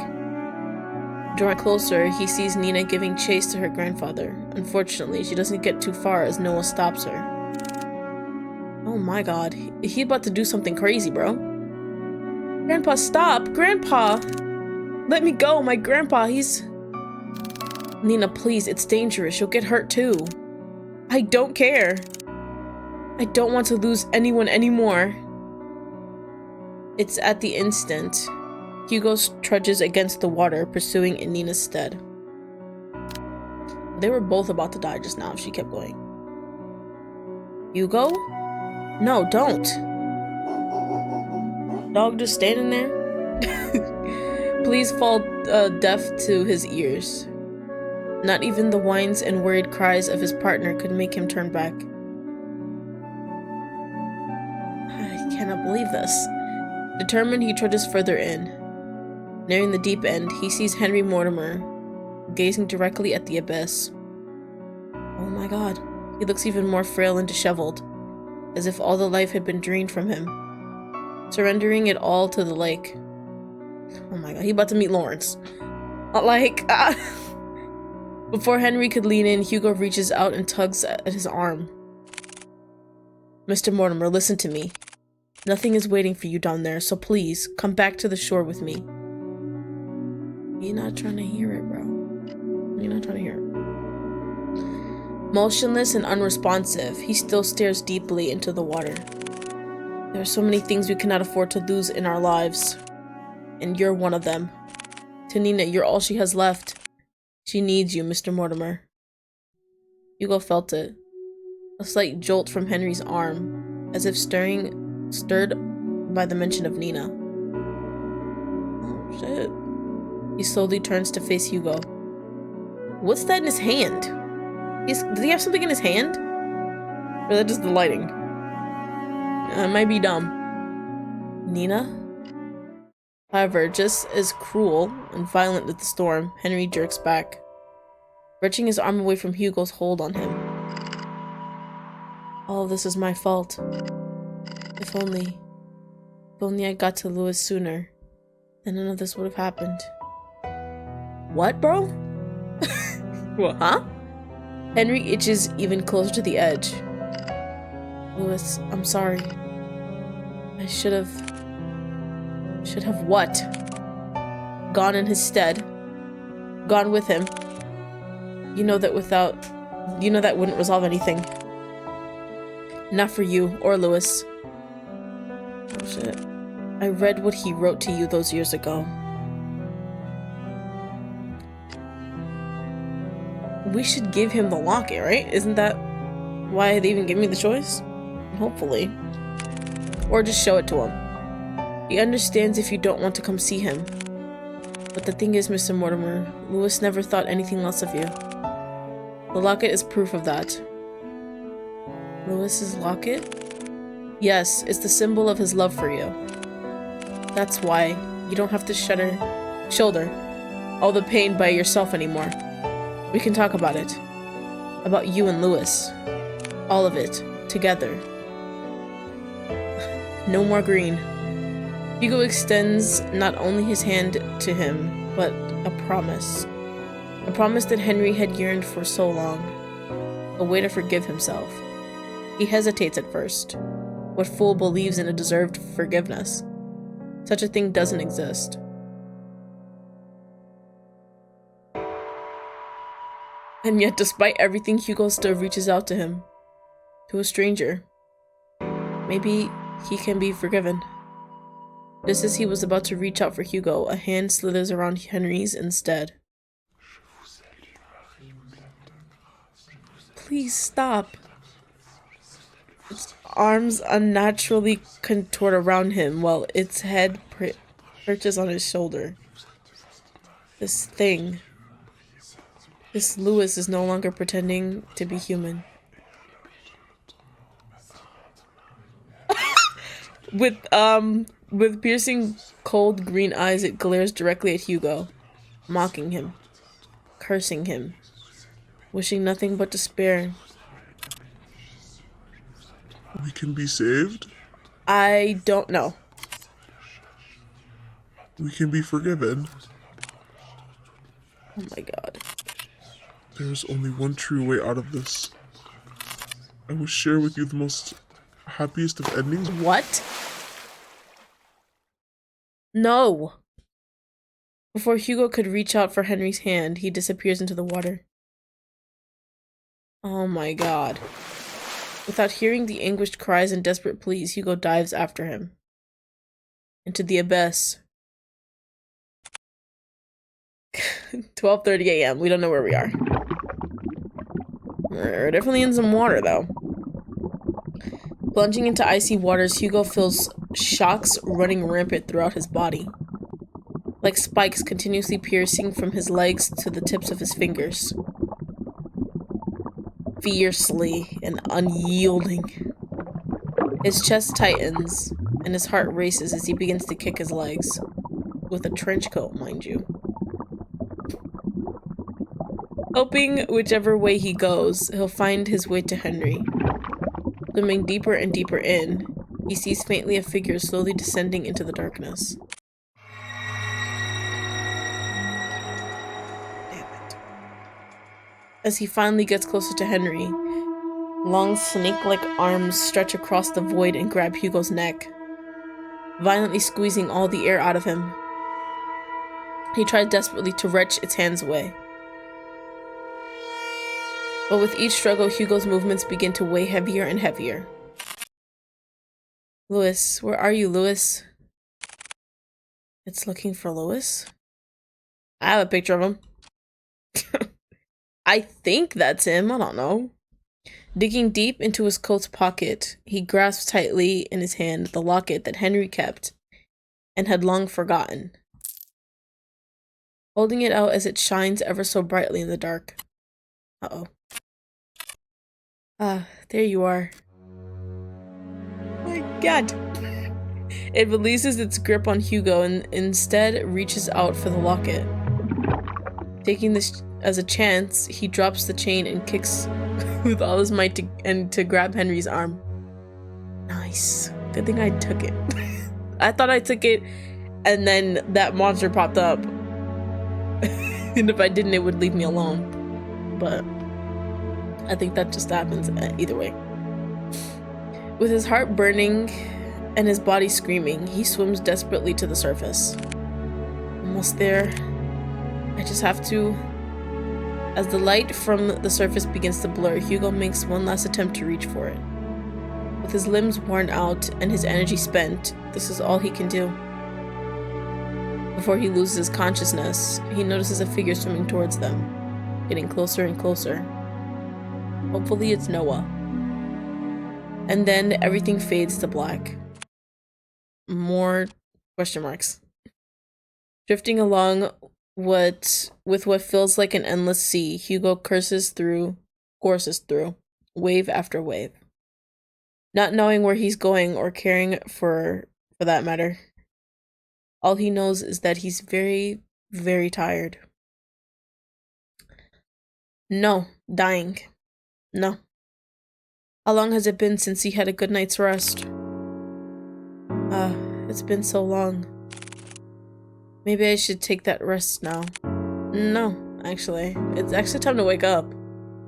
Drawing closer, he sees Nina giving chase to her grandfather. Unfortunately, she doesn't get too far as Noah stops her. Oh my god, he's about to do something crazy, bro. Grandpa, stop! Grandpa! Let me go, my grandpa, he's... Nina, please, it's dangerous. You'll get hurt too. I don't care. I don't want to lose anyone anymore. It's at the instant Hugo trudges against the water, pursuing in Nina's stead. They were both about to die just now if she kept going. Hugo? No, don't. Dog just standing there? Please fall deaf to his ears. Not even the whines and worried cries of his partner could make him turn back. I cannot believe this. Determined, he trudges further in. Nearing the deep end, he sees Henry Mortimer, gazing directly at the abyss. Oh my god. He looks even more frail and disheveled, as if all the life had been drained from him, surrendering it all to the lake. Oh my god, he about to meet Lawrence. Like, before Henry could lean in, Hugo reaches out and tugs at his arm. Mr. Mortimer, listen to me. Nothing is waiting for you down there, so please, come back to the shore with me. You're not trying to hear it, bro. You're not trying to hear it. Motionless and unresponsive, he still stares deeply into the water. There are so many things we cannot afford to lose in our lives. And you're one of them. To Nina, you're all she has left. She needs you, Mr. Mortimer. Hugo felt it. A slight jolt from Henry's arm, as if stirred by the mention of Nina. Oh, shit. He slowly turns to face Hugo. What's that in his hand? Does he have something in his hand? Or is that just the lighting? It might be dumb. Nina? However, just as cruel and violent as the storm, Henry jerks back, wrenching his arm away from Hugo's hold on him. All of this is my fault. If only I got to Louis sooner, then none of this would have happened. What, bro? What, huh? Henry itches even closer to the edge. Louis, I'm sorry. I should have what? Gone in his stead. Gone with him. You know that wouldn't resolve anything. Not for you or Louis. Oh shit. I read what he wrote to you those years ago. We should give him the locket, right? Isn't that why they even gave me the choice? Hopefully. Or just show it to him. He understands if you don't want to come see him. But the thing is, Mr. Mortimer, Louis never thought anything less of you. The locket is proof of that. Louis's locket? Yes, it's the symbol of his love for you. That's why you don't have to shoulder all the pain by yourself anymore. We can talk about it. About you and Louis. All of it. Together. No more green. Hugo extends not only his hand to him, but a promise. A promise that Henry had yearned for so long. A way to forgive himself. He hesitates at first. What fool believes in a deserved forgiveness? Such a thing doesn't exist. And yet, despite everything, Hugo still reaches out to him. To a stranger. Maybe he can be forgiven. Just as he was about to reach out for Hugo, a hand slithers around Henry's instead. Please stop. Its arms unnaturally contort around him while its head perches on his shoulder. This thing. This Louis is no longer pretending to be human. With piercing, cold green eyes, it glares directly at Hugo, mocking him, cursing him, wishing nothing but despair. We can be saved? I don't know. We can be forgiven. Oh my god. There is only one true way out of this. I will share with you the most happiest of endings. What? No. Before Hugo could reach out for Henry's hand, he disappears into the water. Oh my god. Without hearing the anguished cries and desperate pleas, Hugo dives after him. Into the abyss. 12:30 a.m. We don't know where we are. We're definitely in some water, though. Plunging into icy waters, Hugo feels shocks running rampant throughout his body. Like spikes continuously piercing from his legs to the tips of his fingers. Fiercely and unyielding. His chest tightens, and his heart races as he begins to kick his legs. With a trench coat, mind you. Hoping whichever way he goes, he'll find his way to Henry. Swimming deeper and deeper in, he sees faintly a figure slowly descending into the darkness. As he finally gets closer to Henry, long snake-like arms stretch across the void and grab Hugo's neck, violently squeezing all the air out of him. He tries desperately to wrench its hands away. But with each struggle, Hugo's movements begin to weigh heavier and heavier. Louis, where are you, Louis? It's looking for Louis? I have a picture of him. I think that's him, I don't know. Digging deep into his coat's pocket, he grasps tightly in his hand the locket that Henry kept and had long forgotten, holding it out as it shines ever so brightly in the dark. Uh-oh. Ah, there you are. Oh my god. It releases its grip on Hugo and instead reaches out for the locket. Taking this as a chance, he drops the chain and kicks with all his might to grab Henry's arm. Nice. Good thing I took it. I thought I took it and then that monster popped up. And if I didn't, it would leave me alone. But I think that just happens either way. With his heart burning and his body screaming, he swims desperately to the surface. Almost there. I just have to. As the light from the surface begins to blur, Hugo makes one last attempt to reach for it. With his limbs worn out and his energy spent, this is all he can do. Before he loses his consciousness, he notices a figure swimming towards them, getting closer and closer. Hopefully it's Noah. And then everything fades to black. More question marks. Drifting along with what feels like an endless sea, Hugo courses through, wave after wave. Not knowing where he's going or caring for that matter. All he knows is that he's very, very tired. No, dying. No. How long has it been since he had a good night's rest? It's been so long. Maybe I should take that rest now. No, actually. It's actually time to wake up.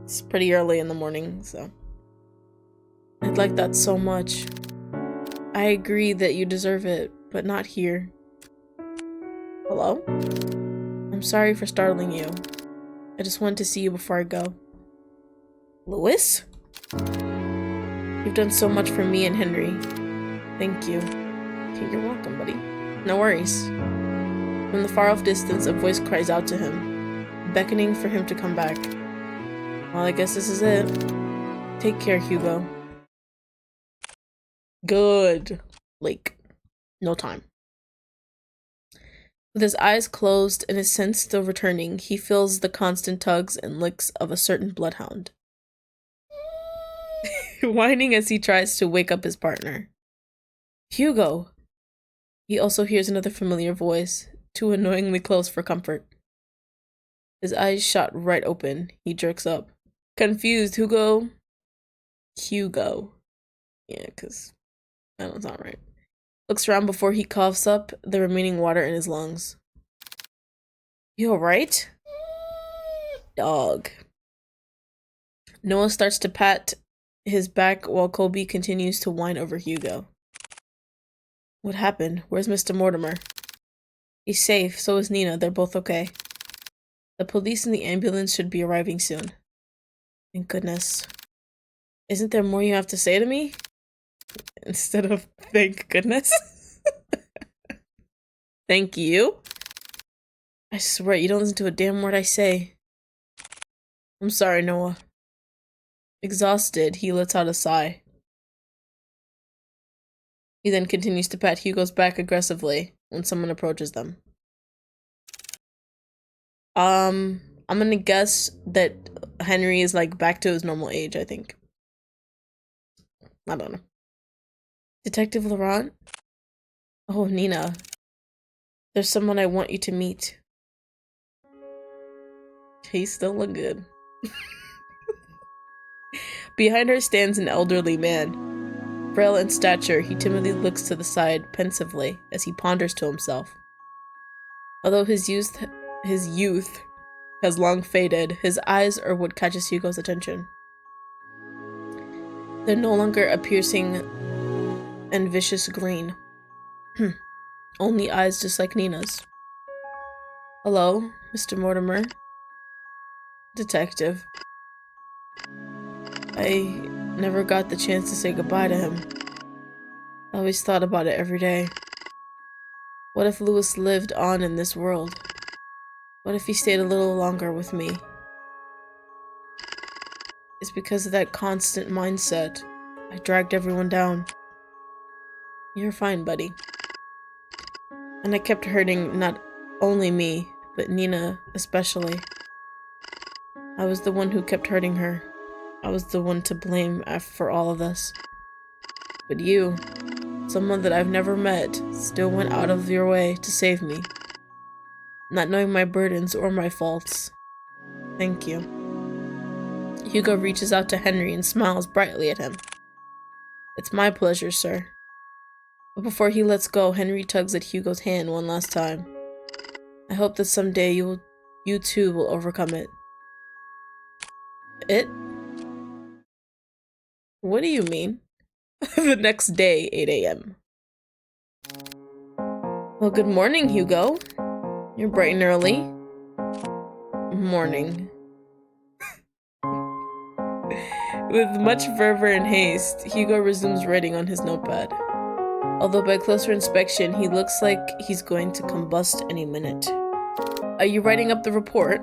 It's pretty early in the morning, so. I'd like that so much. I agree that you deserve it, but not here. Hello? I'm sorry for startling you. I just wanted to see you before I go. Louis? You've done so much for me and Henry. Thank you. You're welcome, buddy. No worries. From the far-off distance, a voice cries out to him, beckoning for him to come back. Well, I guess this is it. Take care, Hugo. Good. Like, no time. With his eyes closed and his sense still returning, he feels the constant tugs and licks of a certain bloodhound, whining as he tries to wake up his partner. Hugo! He also hears another familiar voice, too annoyingly close for comfort. His eyes shot right open. He jerks up. Confused, Hugo. Yeah, because that don't sound right. Looks around before he coughs up the remaining water in his lungs. You alright? Dog. Noah starts to pat his back while Colby continues to whine over Hugo. What happened? Where's Mr. Mortimer? He's safe, so is Nina. They're both okay. The police and the ambulance should be arriving soon. Thank goodness. Isn't there more you have to say to me? Instead of thank goodness? Thank you? I swear, you don't listen to a damn word I say. I'm sorry, Noah. Exhausted, he lets out a sigh. He then continues to pat Hugo's back aggressively when someone approaches them. I'm gonna guess that Henry is like back to his normal age, I think. I don't know. Detective Laurent? Oh, Nina. There's someone I want you to meet. He still look good. Behind her stands an elderly man. Frail in stature, he timidly looks to the side pensively as he ponders to himself. Although his youth has long faded. His eyes are what catches Hugo's attention. They're no longer a piercing and vicious green. Only eyes just like Nina's. Hello, Mr. Mortimer. Detective. I never got the chance to say goodbye to him. I always thought about it every day. What if Louis lived on in this world? What if he stayed a little longer with me? It's because of that constant mindset. I dragged everyone down. You're fine, buddy. And I kept hurting not only me, but Nina especially. I was the one who kept hurting her. I was the one to blame for all of this. But you, someone that I've never met, still went out of your way to save me. Not knowing my burdens or my faults. Thank you. Hugo reaches out to Henry and smiles brightly at him. It's my pleasure, sir. But before he lets go, Henry tugs at Hugo's hand one last time. I hope that someday you too will overcome it. It? What do you mean? The next day, 8 a.m. Well, good morning, Hugo. You're bright and early. Morning. With much fervor and haste, Hugo resumes writing on his notepad. Although by closer inspection, he looks like he's going to combust any minute. Are you writing up the report?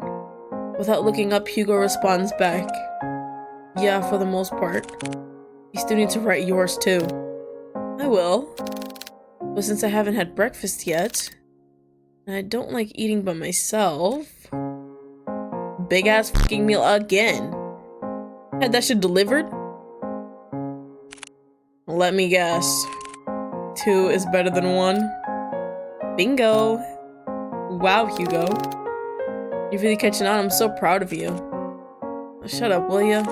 Without looking up, Hugo responds back. Yeah, for the most part. You still need to write yours too. I will. But since I haven't had breakfast yet, and I don't like eating by myself... Big ass fucking meal again. Had that shit delivered? Let me guess. 2 is better than 1. Bingo. Wow, Hugo. You're really catching on. I'm so proud of you. Shut up, will ya?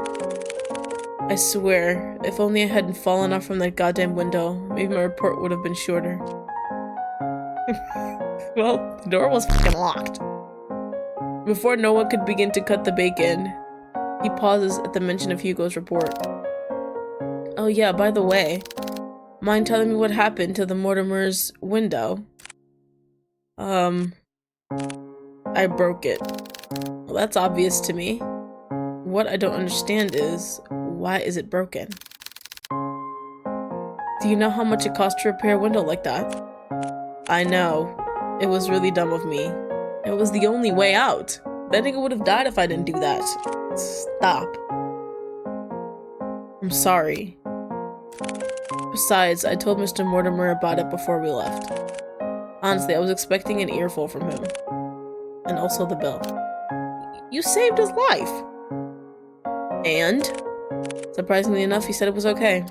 I swear, if only I hadn't fallen off from that goddamn window, maybe my report would have been shorter. Well, the door was fucking locked. Before Noah could begin to cut the bacon, he pauses at the mention of Hugo's report. Oh yeah, by the way, mind telling me what happened to the Mortimer's window? I broke it. Well, that's obvious to me. What I don't understand is, why is it broken? Do you know how much it costs to repair a window like that? I know. It was really dumb of me. It was the only way out. That nigga would have died if I didn't do that. Stop. I'm sorry. Besides, I told Mr. Mortimer about it before we left. Honestly, I was expecting an earful from him. And also the bill. You saved his life! And? Surprisingly enough, he said it was okay.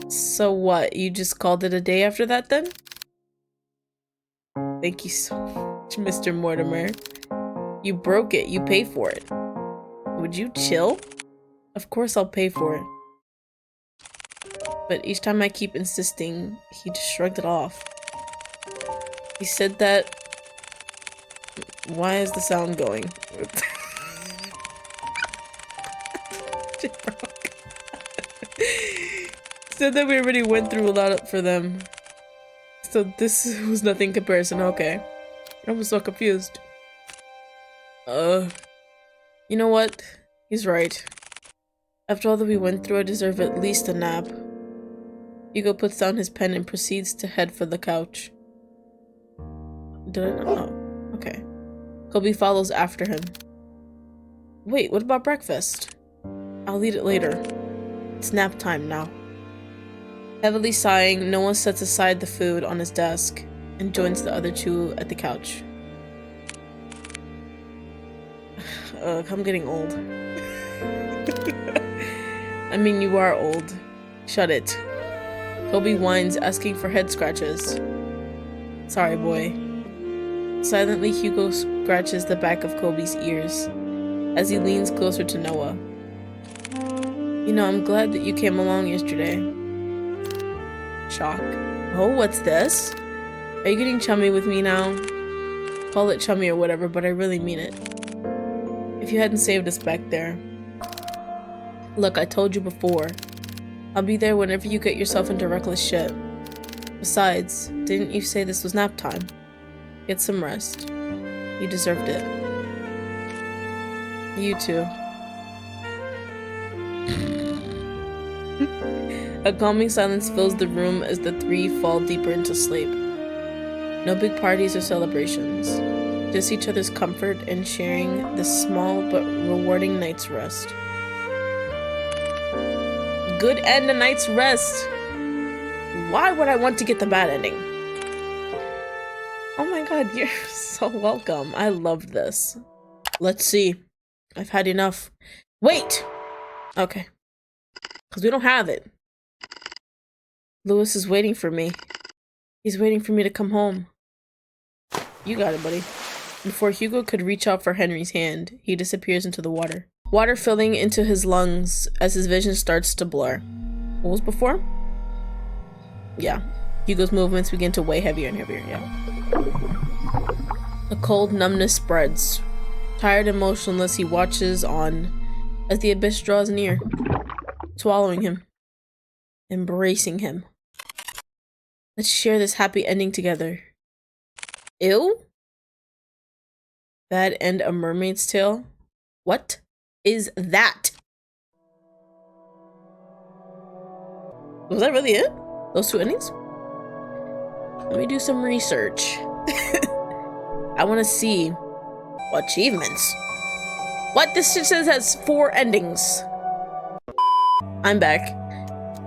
So what, you just called it a day after that then? Thank you so much, Mr. Mortimer. You broke it, you pay for it. Would you chill? Of course I'll pay for it. But each time I keep insisting, he just shrugged it off. He said that... Why is the sound going? Said that we already went through a lot for them. So this was nothing in comparison, okay. I was so confused. You know what? He's right. After all that we went through, I deserve at least a nap. Hugo puts down his pen and proceeds to head for the couch. Did I not? Oh, okay. Kobe follows after him. Wait, what about breakfast? I'll eat it later. It's nap time now. Heavily sighing, Noah sets aside the food on his desk and joins the other two at the couch. I'm getting old. I mean, you are old. Shut it. Kobe whines, asking for head scratches. Sorry, boy. Silently, Hugo scratches the back of Kobe's ears as he leans closer to Noah. You know, I'm glad that you came along yesterday. Shock. Oh, what's this? Are you getting chummy with me now? Call it chummy or whatever, but I really mean it. If you hadn't saved us back there. Look, I told you before. I'll be there whenever you get yourself into reckless shit. Besides, didn't you say this was nap time? Get some rest. You deserved it. You too. A calming silence fills the room as the three fall deeper into sleep. No big parties or celebrations. Just each other's comfort and sharing this small but rewarding night's rest. Good end a night's rest. Why would I want to get the bad ending? Oh my god, you're so welcome. I love this. Let's see. I've had enough. Wait! Okay. Because we don't have it. Lewis is waiting for me. He's waiting for me to come home. You got it, buddy. Before Hugo could reach out for Henry's hand, he disappears into the water. Water filling into his lungs as his vision starts to blur. What was before? Yeah. Hugo's movements begin to weigh heavier and heavier, yeah. A cold numbness spreads. Tired and motionless, he watches on as the abyss draws near, swallowing him, embracing him. Let's share this happy ending together. Ew? That and A Mermaid's Tale? What is that? Was that really it? Those two endings? Let me do some research. I want to see achievements. What? This shit says has 4 endings. I'm back.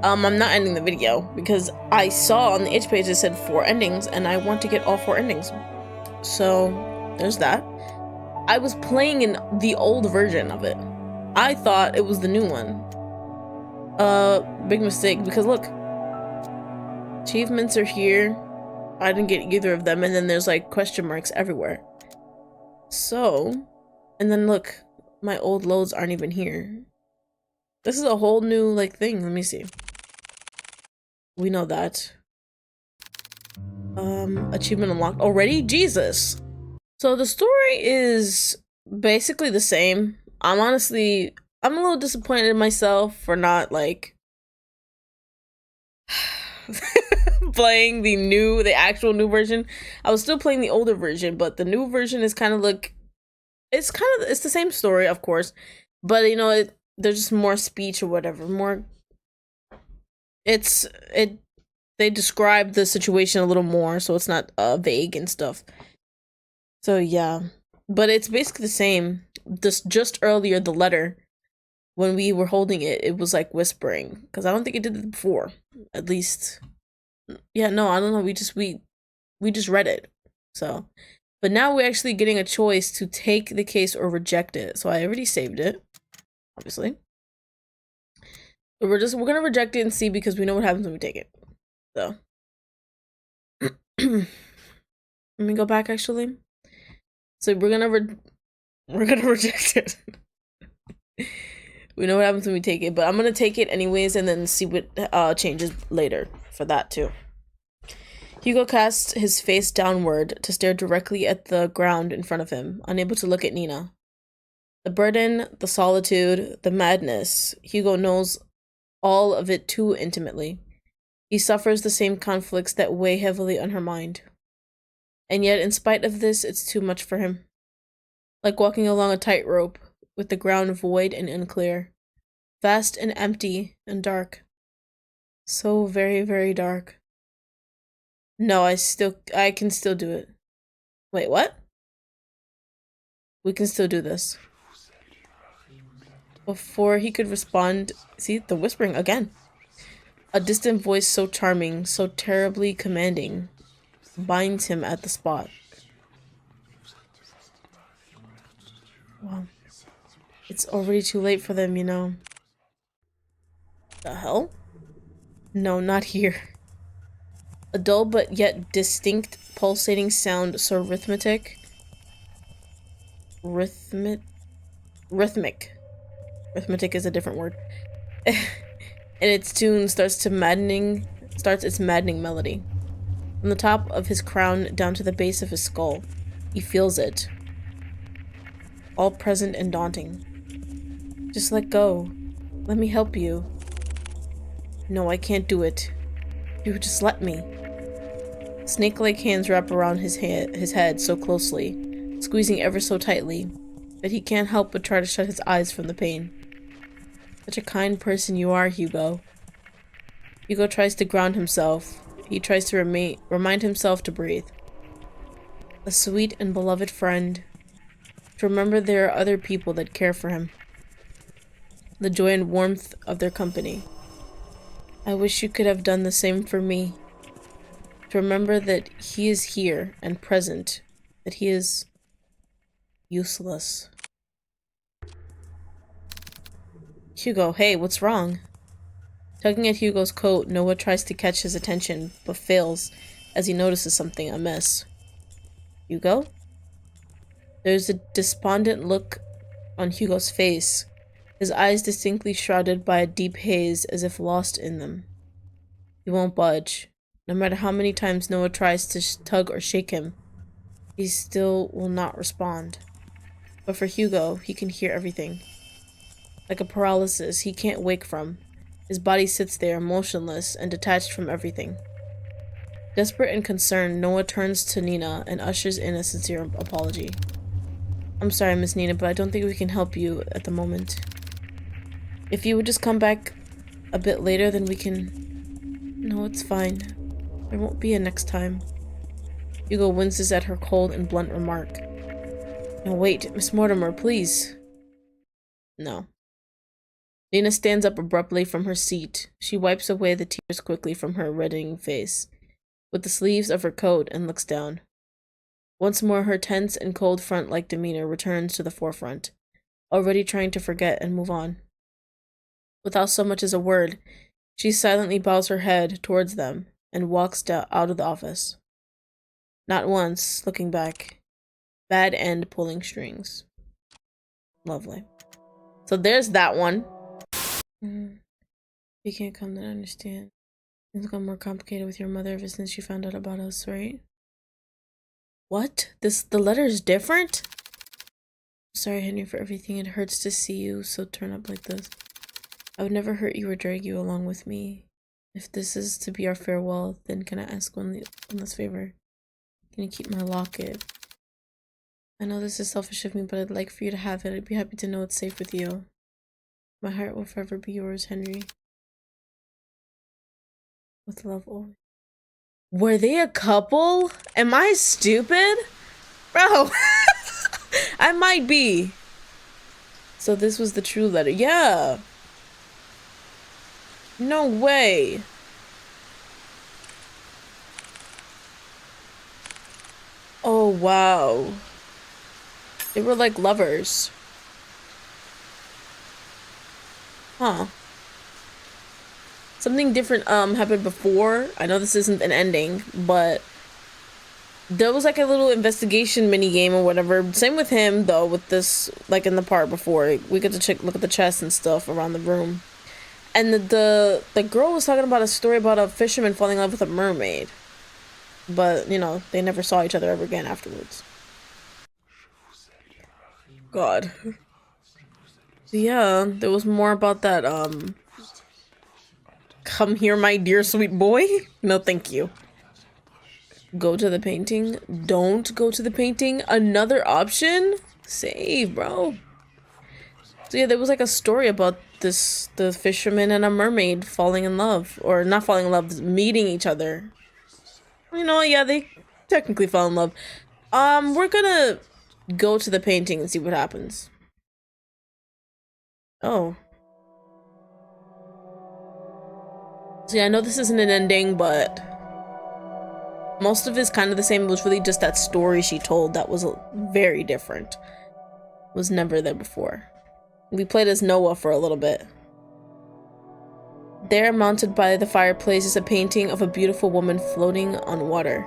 I'm not ending the video because I saw on the itch page it said 4 endings and I want to get all 4 endings. So there's that. I was playing in the old version of it. I thought it was the new one. Big mistake because look, achievements are here. I didn't get either of them, and then there's like question marks everywhere. So, and then look, my old loads aren't even here. This is a whole new like thing. Let me see. We know that. Achievement unlocked already? Jesus. So the story is basically the same. I'm a little disappointed in myself for not like playing the actual new version. I was still playing the older version, but the new version is kind of like, it's the same story, of course, but you know, there's just more speech or whatever, they describe the situation a little more, so it's not vague and stuff. So yeah, but it's basically the same. Just earlier, the letter, when we were holding it, it was like whispering, because I don't think it did it before. At least, yeah, no, I don't know. We just read it. So, but now we're actually getting a choice to take the case or reject it. So I already saved it, obviously. But we're gonna reject it and see, because we know what happens when we take it. So let me go back actually. So we're gonna reject it. We know what happens when we take it, but I'm gonna take it anyways and then see what changes later for that too. Hugo casts his face downward to stare directly at the ground in front of him, unable to look at Nina. The burden, the solitude, the madness, Hugo knows all of it too intimately. He suffers the same conflicts that weigh heavily on her mind. And yet, in spite of this, it's too much for him. Like walking along a tightrope, with the ground void and unclear. Vast and empty and dark. So very, very dark. No, I can still do it. Wait, what? We can still do this. Before he could respond, see, the whispering again. A distant voice so charming, so terribly commanding, binds him at the spot. Wow. It's already too late for them, you know. The hell? No, not here. A dull but yet distinct pulsating sound so rhythmic. Rhythmic is a different word. And its tune starts its maddening melody. From the top of his crown down to the base of his skull, he feels it. all present and daunting. Just let go. Let me help you. No, I can't do it. You just let me. Snake-like hands wrap around his head so closely, squeezing ever so tightly, that he can't help but try to shut his eyes from the pain. Such a kind person you are, Hugo. Hugo tries to ground himself. He tries to remind himself to breathe. A sweet and beloved friend. To remember there are other people that care for him. The joy and warmth of their company. I wish you could have done the same for me. To remember that he is here and present. That he is useless. Hugo, hey, what's wrong? Tugging at Hugo's coat, Noah tries to catch his attention, but fails as he notices something amiss. Hugo? There's a despondent look on Hugo's face, his eyes distinctly shrouded by a deep haze as if lost in them. He won't budge. No matter how many times Noah tries to tug or shake him, he still will not respond. But for Hugo, he can hear everything. Like a paralysis he can't wake from, his body sits there, motionless and detached from everything. Desperate and concerned, Noah turns to Nina and ushers in a sincere apology. I'm sorry, Miss Nina, but I don't think we can help you at the moment. If you would just come back a bit later, then we can... No, it's fine. There won't be a next time. Hugo winces at her cold and blunt remark. No, wait, Miss Mortimer, please. No. Nina stands up abruptly from her seat. She wipes away the tears quickly from her reddening face with the sleeves of her coat and looks down. Once more her tense and cold front-like demeanor returns to the forefront, already trying to forget and move on. Without so much as a word, she silently bows her head towards them and walks out of the office. Not once looking back. Bad end pulling strings. Lovely. So there's that one. You can't come to understand. Things got more complicated with your mother ever since she found out about us, right? What? The letter is different? Sorry, Henry, for everything. It hurts to see you so turn up like this. I would never hurt you or drag you along with me. If this is to be our farewell, then can I ask one last favor? Can you keep my locket? I know this is selfish of me, but I'd like for you to have it. I'd be happy to know it's safe with you. My heart will forever be yours, Henry. With love, always. Were they a couple? Am I stupid? Bro, I might be. So this was the true letter. Yeah. No way. Oh, wow. They were like lovers. Huh. Something different happened before. I know this isn't an ending, but there was like a little investigation mini game or whatever. Same with him though, with this like in the part before. We get to look at the chests and stuff around the room. And the girl was talking about a story about a fisherman falling in love with a mermaid. But, you know, they never saw each other ever again afterwards. God. Yeah, there was more about that, come here, my dear sweet boy. No, thank you. Go to the painting. Don't go to the painting. Another option? Save, bro. So yeah, there was like a story about the fisherman and a mermaid falling in love. Or not falling in love, meeting each other. You know, yeah, they technically fell in love. We're gonna go to the painting and see what happens. Oh. So yeah, I know this isn't an ending, but most of it's kind of the same. It was really just that story she told that was very different. Was never there before. We played as Noah for a little bit. There, mounted by the fireplace, is a painting of a beautiful woman floating on water.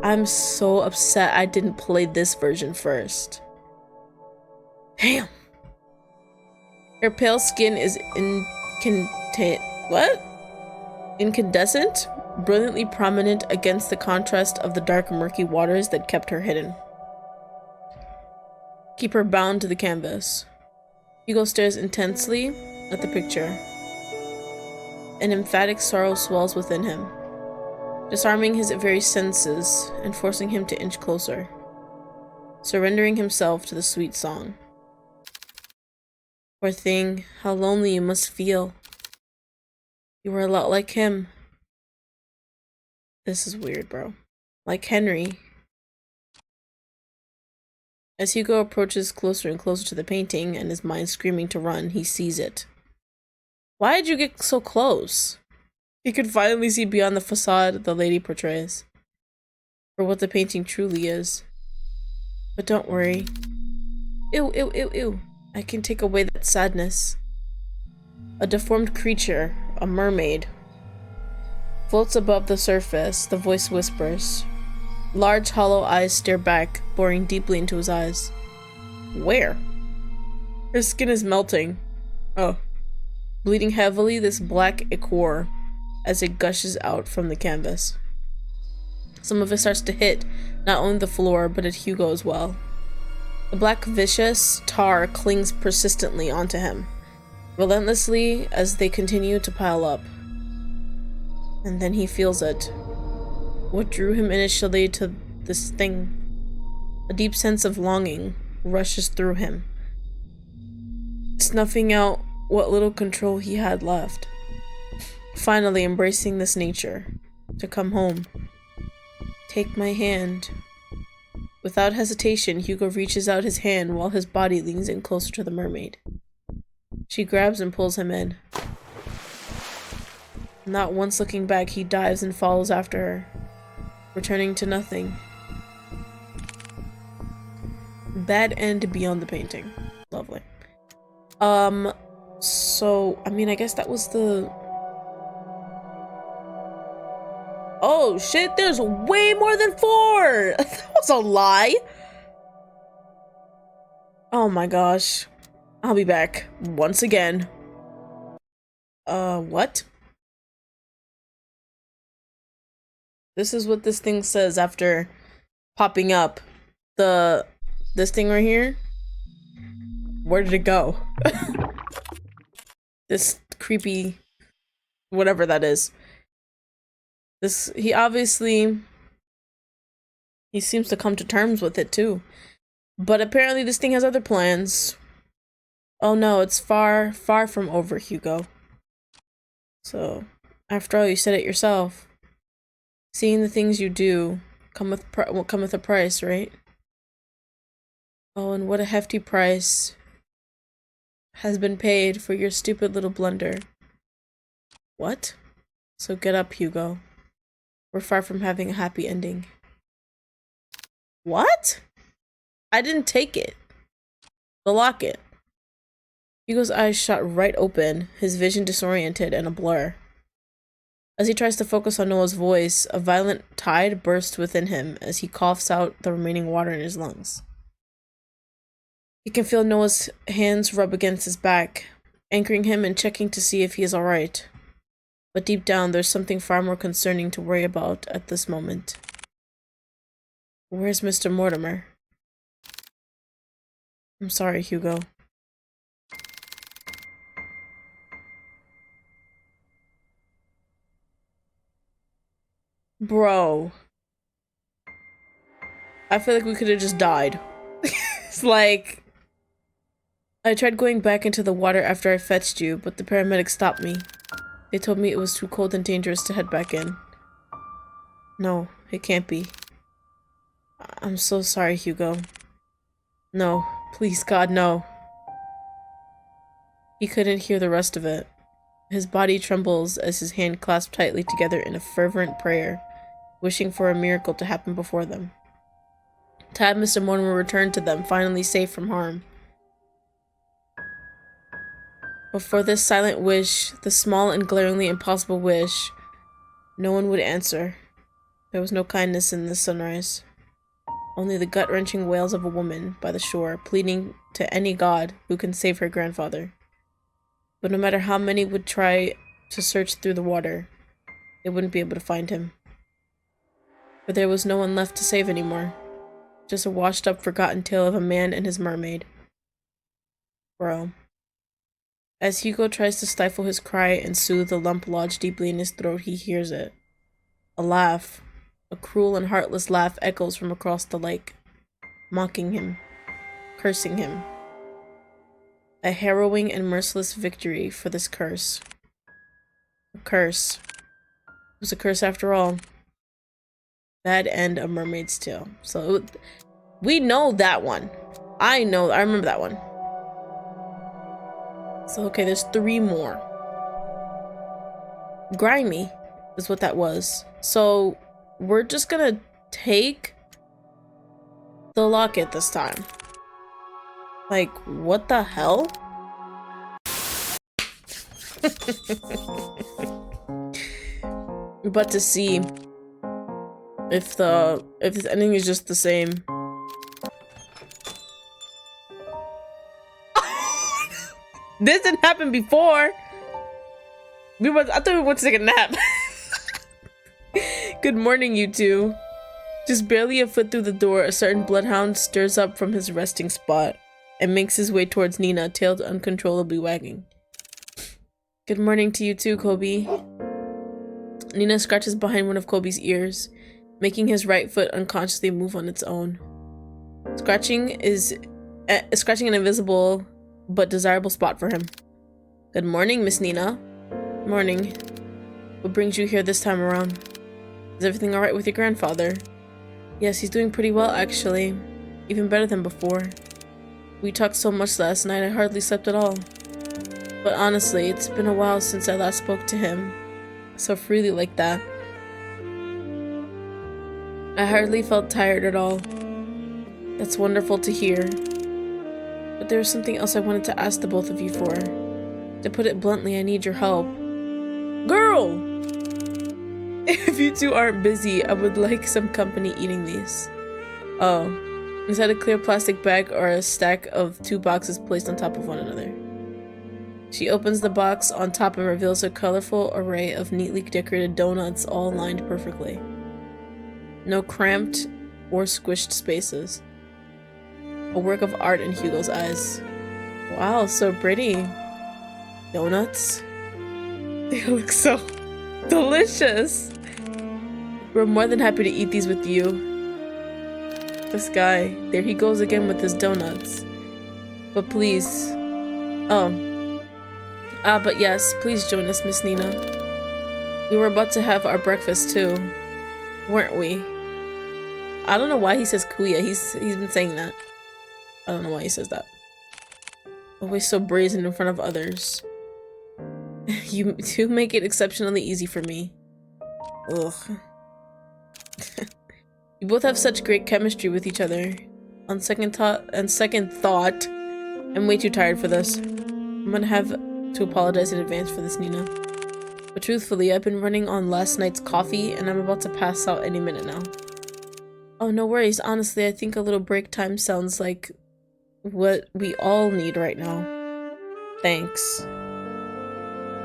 I'm so upset I didn't play this version first. Damn. Her pale skin is incandescent, brilliantly prominent against the contrast of the dark, murky waters that kept her hidden. keep her bound to the canvas. Hugo stares intensely at the picture. An emphatic sorrow swells within him, disarming his very senses and forcing him to inch closer, surrendering himself to the sweet song. Poor thing, how lonely you must feel. You were a lot like him. This is weird, bro. Like Henry. As Hugo approaches closer and closer to the painting and his mind screaming to run, he sees it. Why did you get so close? He could finally see beyond the facade the lady portrays, for what the painting truly is. But don't worry. Ew, ew, ew, ew. I can take away that sadness. A deformed creature, a mermaid, floats above the surface, the voice whispers. Large hollow eyes stare back, boring deeply into his eyes. Where? Her skin is melting. Oh. Bleeding heavily, this black ichor as it gushes out from the canvas. Some of it starts to hit not only the floor, but at Hugo as well. The black vicious tar clings persistently onto him, relentlessly as they continue to pile up. And then he feels it. What drew him initially to this thing? A deep sense of longing rushes through him, snuffing out what little control he had left. Finally embracing this nature, to come home. Take my hand. Without hesitation, Hugo reaches out his hand while his body leans in closer to the mermaid. She grabs and pulls him in. Not once looking back, he dives and follows after her, returning to nothing. Bad end beyond the painting. Lovely. So, I mean, I guess that was the... Oh, shit, there's way more than 4! That was a lie! Oh my gosh. I'll be back. Once again. What? This is what this thing says after popping up. This thing right here? Where did it go? This creepy... whatever that is. He obviously... he seems to come to terms with it too. But apparently this thing has other plans. Oh no, it's far, far from over, Hugo. So, after all, you said it yourself. Seeing the things you do will come with a price, right? Oh, and what a hefty price has been paid for your stupid little blunder. What? So get up, Hugo. We're far from having a happy ending. What? I didn't take it. The locket. Hugo's eyes shot right open, his vision disoriented and a blur. As he tries to focus on Noah's voice, a violent tide bursts within him as he coughs out the remaining water in his lungs. He can feel Noah's hands rub against his back, anchoring him and checking to see if he is alright. But deep down, there's something far more concerning to worry about at this moment. Where's Mr. Mortimer? I'm sorry, Hugo. Bro. I feel like we could have just died. It's like... I tried going back into the water after I fetched you, but the paramedics stopped me. They told me it was too cold and dangerous to head back in. No, it can't be. I'm so sorry, Hugo. No, please, God, no. He couldn't hear the rest of it. His body trembles as his hand clasps tightly together in a fervent prayer, wishing for a miracle to happen before them. To have Mr. Mortimer return to them, finally safe from harm. But for this silent wish, the small and glaringly impossible wish, no one would answer. There was no kindness in this sunrise. Only the gut-wrenching wails of a woman by the shore, pleading to any god who can save her grandfather. But no matter how many would try to search through the water, they wouldn't be able to find him. For there was no one left to save anymore. Just a washed up, forgotten tale of a man and his mermaid. Bro. As Hugo tries to stifle his cry and soothe the lump lodged deeply in his throat, he hears it. A laugh. A cruel and heartless laugh echoes from across the lake, mocking him, cursing him. A harrowing and merciless victory for this curse. A curse. It was a curse after all. Bad end of Mermaid's Tale. So, we know that one. I remember that one. So, okay, there's 3 more. Grimy is what that was. So, we're just gonna take the locket this time. Like, what the hell? But to see if this ending is just the same. This didn't happen before. I thought we went to take a nap. Good morning, you two. Just barely a foot through the door, a certain bloodhound stirs up from his resting spot and makes his way towards Nina, tail uncontrollably wagging. Good morning to you too, Kobe. Nina scratches behind one of Kobe's ears, making his right foot unconsciously move on its own. Scratching an invisible but desirable spot for him. Good morning, Miss Nina. Morning. What brings you here this time around? Is everything alright with your grandfather? Yes, he's doing pretty well, actually. Even better than before. We talked so much last night, I hardly slept at all. But honestly, it's been a while since I last spoke to him. So freely like that. I hardly felt tired at all. That's wonderful to hear. But there was something else I wanted to ask the both of you for. To put it bluntly, I need your help. Girl! If you two aren't busy, I would like some company eating these. Oh. Is that a clear plastic bag or a stack of 2 boxes placed on top of one another? She opens the box on top and reveals a colorful array of neatly decorated donuts all lined perfectly. No cramped or squished spaces. A work of art in Hugo's eyes. Wow, so pretty. Donuts? They look so delicious. We're more than happy to eat these with you. This guy, there he goes again with his donuts. But please. But yes, please join us, Miss Nina. We were about to have our breakfast too, weren't we? I don't know why he says kuya. He's been saying that. I don't know why he says that. Always so brazen in front of others. You do make it exceptionally easy for me. Ugh. You both have such great chemistry with each other. On second thought, I'm way too tired for this. I'm gonna have to apologize in advance for this, Nina. But truthfully, I've been running on last night's coffee and I'm about to pass out any minute now. Oh, no worries. Honestly, I think a little break time sounds like what we all need right now. Thanks.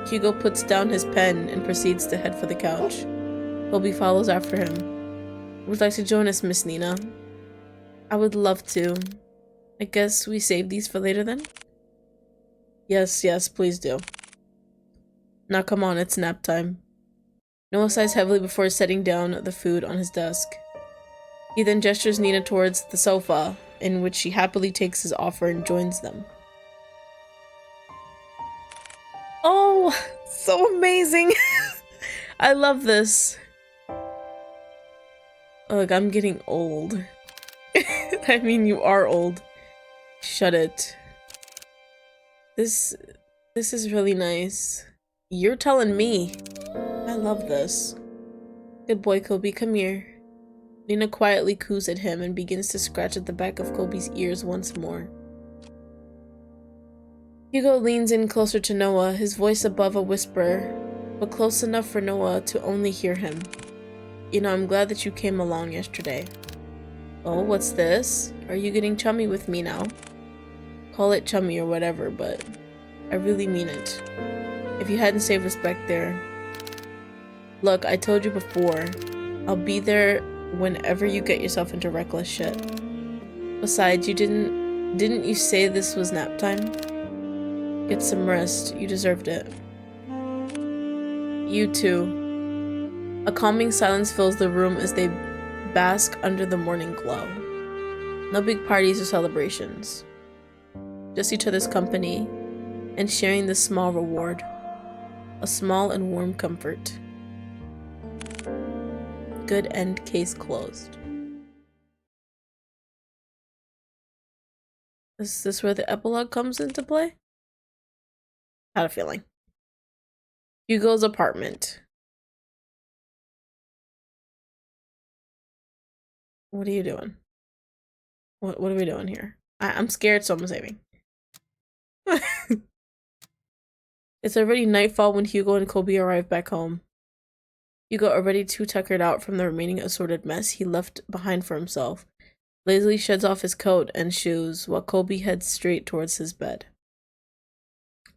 Hugo puts down his pen and proceeds to head for the couch. Kobe follows after him. Would like to join us, Miss Nina? I would love to. I guess we save these for later then? Yes, please do. Now come on, it's nap time. Noah sighs heavily before setting down the food on his desk. He then gestures Nina towards the sofa, in which she happily takes his offer and joins them. Oh, so amazing! I love this. Ugh, I'm getting old. I mean, you are old. Shut it. This is really nice. You're telling me. I love this. Good boy, Kobe, come here. Nina quietly coos at him and begins to scratch at the back of Kobe's ears once more. Hugo leans in closer to Noah, his voice above a whisper, but close enough for Noah to only hear him. You know, I'm glad that you came along yesterday. Oh, what's this? Are you getting chummy with me now? Call it chummy or whatever, but I really mean it. If you hadn't saved respect there. Look, I told you before, I'll be there whenever you get yourself into reckless shit. Besides, didn't you say this was nap time? Get some rest. You deserved it. You too. A calming silence fills the room as they bask under the morning glow. No big parties or celebrations. Just each other's company and sharing this small reward. A small and warm comfort. Good end, case closed. Is this where the epilogue comes into play? Had a feeling. Hugo's apartment. What are you doing? What are we doing here? I'm scared, so I'm saving. It's already nightfall when Hugo and Colby arrive back home. Hugo, already too tuckered out from the remaining assorted mess he left behind for himself, lazily sheds off his coat and shoes while Colby heads straight towards his bed.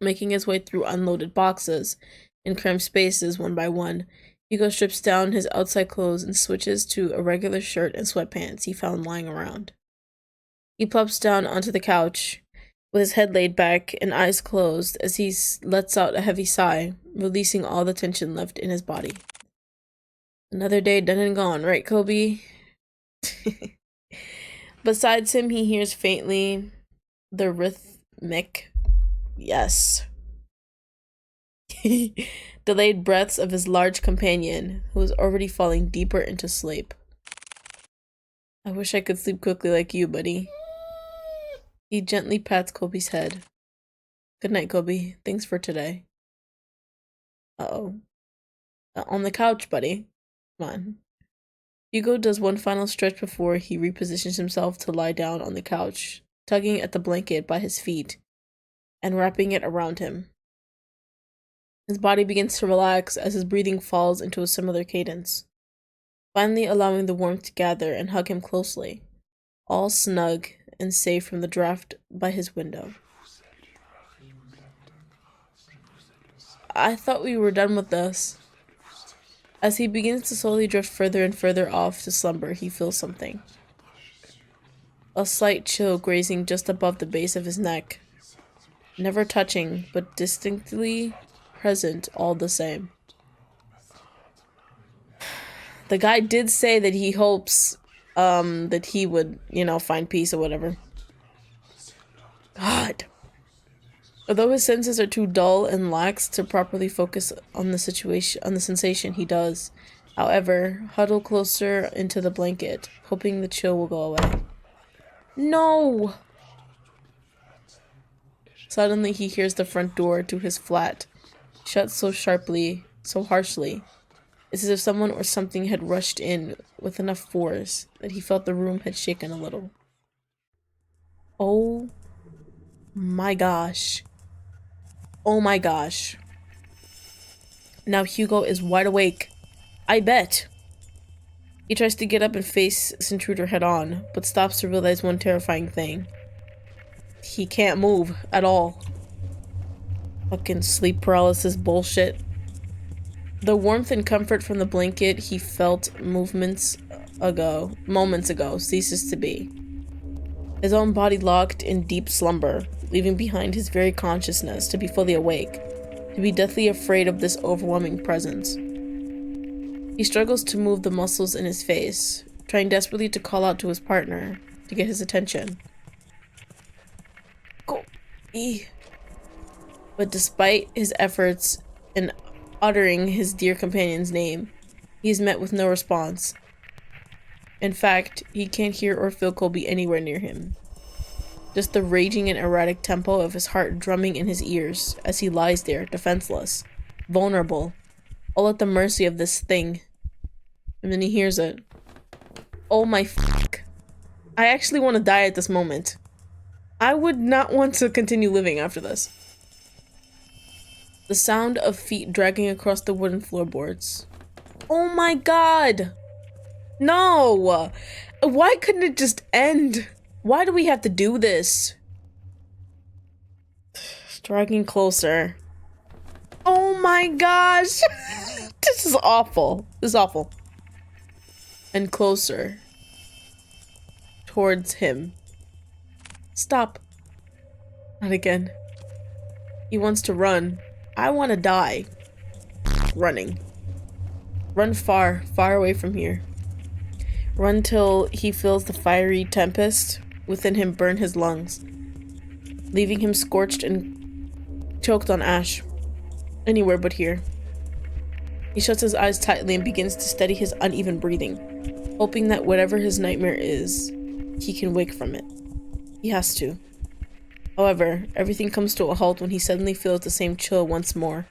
Making his way through unloaded boxes and cramped spaces one by one, Hugo strips down his outside clothes and switches to a regular shirt and sweatpants he found lying around. He plops down onto the couch, with his head laid back and eyes closed as he lets out a heavy sigh, releasing all the tension left in his body. Another day done and gone, right, Colby? Besides him, he hears faintly the rhythmic, yes, delayed breaths of his large companion, who is already falling deeper into sleep. I wish I could sleep quickly like you, buddy. He gently pats Colby's head. Good night, Colby. Thanks for today. Uh-oh. On the couch, buddy. Come on. Hugo does one final stretch before he repositions himself to lie down on the couch, tugging at the blanket by his feet and wrapping it around him. His body begins to relax as his breathing falls into a similar cadence, finally allowing the warmth to gather and hug him closely, all snug and safe from the draft by his window. I thought we were done with this. As he begins to slowly drift further and further off to slumber, he feels something. A slight chill grazing just above the base of his neck. Never touching, but distinctly present all the same. The guy did say that he hopes that he would, find peace or whatever. God. Although his senses are too dull and lax to properly focus on the sensation, he does, however, huddle closer into the blanket, hoping the chill will go away. No! Suddenly he hears the front door to his flat, shut so sharply, so harshly. It's as if someone or something had rushed in with enough force that he felt the room had shaken a little. Oh my gosh. Oh my gosh. Now Hugo is wide awake. I bet. He tries to get up and face this intruder head on, but stops to realize one terrifying thing. He can't move at all. Fucking sleep paralysis bullshit. The warmth and comfort from the blanket he felt moments ago ceases to be. His own body locked in deep slumber, leaving behind his very consciousness to be fully awake, to be deathly afraid of this overwhelming presence. He struggles to move the muscles in his face, trying desperately to call out to his partner, to get his attention. Go. But despite his efforts in uttering his dear companion's name, he is met with no response. In fact, he can't hear or feel Colby anywhere near him. Just the raging and erratic tempo of his heart drumming in his ears as he lies there, defenseless, vulnerable, all at the mercy of this thing. And then he hears it. Oh my fuck. I actually want to die at this moment. I would not want to continue living after this. The sound of feet dragging across the wooden floorboards. Oh my god! No! Why couldn't it just end? Why do we have to do this? Dragging closer. Oh my gosh! This is awful. This is awful. And closer. Towards him. Stop. Not again. He wants to run. I want to die. Running. Run far, far away from here. Run till he feels the fiery tempest within him burn his lungs, leaving him scorched and choked on ash. Anywhere but here. He shuts his eyes tightly and begins to steady his uneven breathing, hoping that whatever his nightmare is, he can wake from it. He has to. However, everything comes to a halt when he suddenly feels the same chill once more,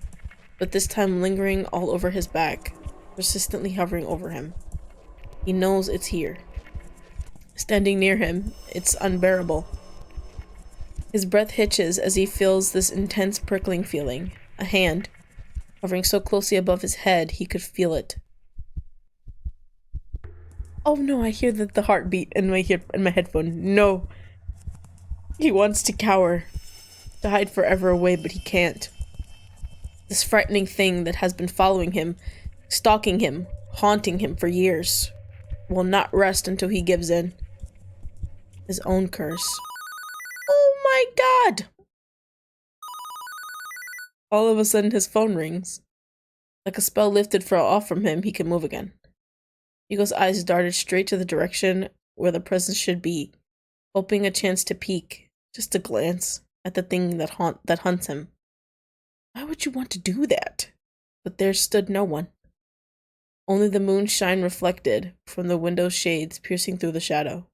but this time lingering all over his back, persistently hovering over him. He knows it's here. Standing near him, it's unbearable. His breath hitches as he feels this intense prickling feeling. A hand, hovering so closely above his head he could feel it. Oh no, I hear the heartbeat in my headphone. No. He wants to cower, to hide forever away, but he can't. This frightening thing that has been following him, stalking him, haunting him for years, will not rest until he gives in. His own curse. Oh my god! All of a sudden his phone rings. Like a spell lifted off from him, he can move again. Hugo's eyes darted straight to the direction where the presence should be, hoping a chance to peek, just a glance, at the thing that hunts him. Why would you want to do that? But there stood no one. Only the moonshine reflected from the window's shades piercing through the shadow.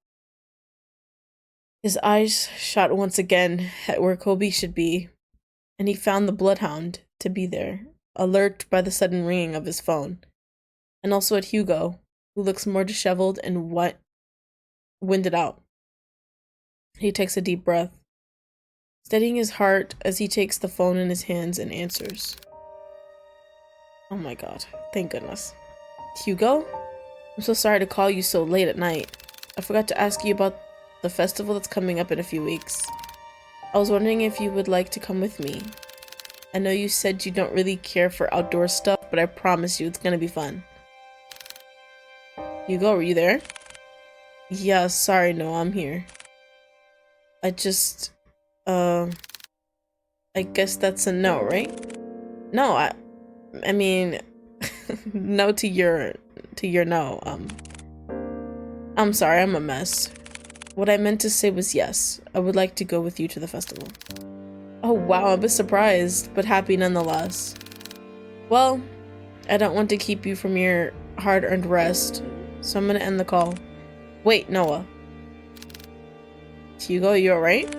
His eyes shot once again at where Kobe should be, and he found the bloodhound to be there, alert by the sudden ringing of his phone, and also at Hugo, who looks more disheveled and winded out. He takes a deep breath, steadying his heart as he takes the phone in his hands and answers. Oh my god, thank goodness. Hugo? I'm so sorry to call you so late at night. I forgot to ask you about the festival that's coming up in a few weeks. I was wondering if you would like to come with me. I know you said you don't really care for outdoor stuff, but I promise you it's gonna be fun. Hugo, were you there? Yeah, sorry, no, I'm here. I guess that's a no, right? No, I mean, no to your no. I'm sorry, I'm a mess. What I meant to say was yes, I would like to go with you to the festival. Oh wow, I'm a bit surprised, but happy nonetheless. Well, I don't want to keep you from your hard-earned rest, so I'm gonna end the call. Wait, Noah. Hugo, you alright?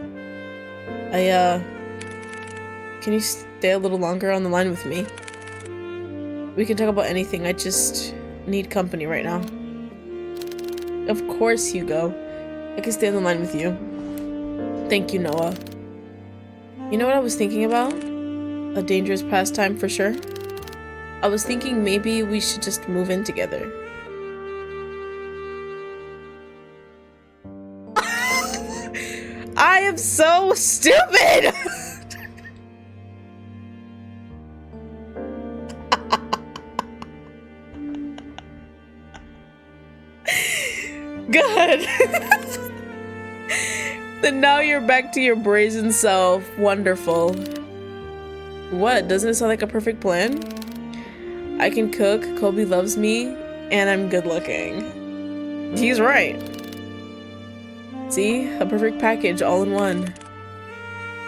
Can you stay a little longer on the line with me? We can talk about anything, I just need company right now. Of course, Hugo. I can stay on the line with you. Thank you, Noah. You know what I was thinking about? A dangerous pastime for sure. I was thinking maybe we should just move in together. I am so stupid! Good. Then now you're back to your brazen self. Wonderful. What? Doesn't it sound like a perfect plan? I can cook, Kobe loves me, and I'm good looking. He's right. See? A perfect package all in one.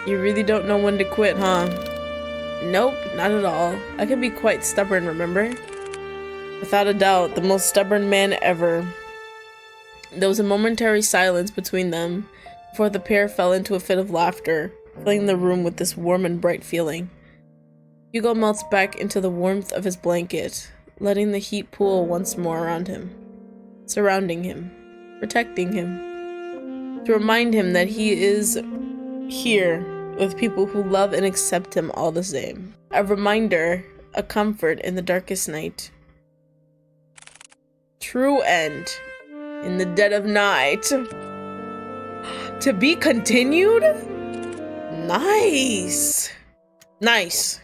You really don't know when to quit, huh? Nope, not at all. I can be quite stubborn, remember? Without a doubt, the most stubborn man ever. There was a momentary silence between them before the pair fell into a fit of laughter, filling the room with this warm and bright feeling. Hugo melts back into the warmth of his blanket, letting the heat pool once more around him, surrounding him, protecting him, to remind him that he is here with people who love and accept him all the same. A reminder, a comfort in the darkest night. True end. In the dead of night. To be continued? Nice. Nice.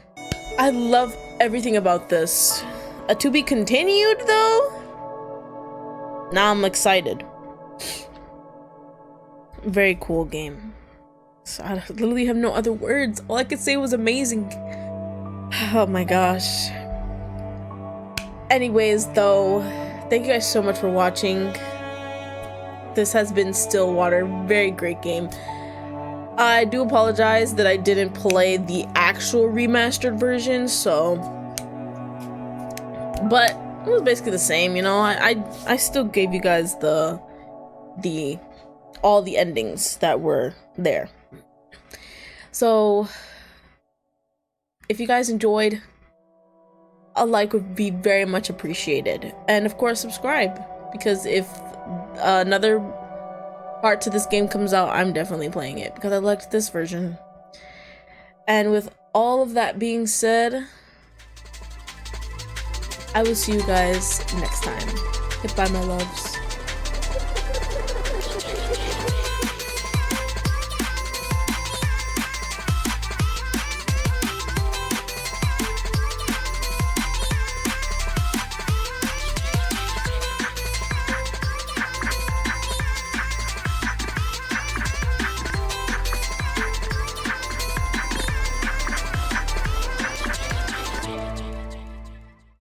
I love everything about this. A to be continued, though? Now I'm excited. Very cool game. So I literally have no other words. All I could say was amazing. Oh my gosh. Anyways, though, thank you guys so much for watching. This has been Stillwater. Very great game. I do apologize that I didn't play the actual remastered version, so... But it was basically the same, you know? I still gave you guys all the endings that were there. So, if you guys enjoyed, a like would be very much appreciated. And of course, subscribe, because if another part to this game comes out, I'm definitely playing it, because I liked this version. And with all of that being said, I will see you guys next time. Goodbye, my loves.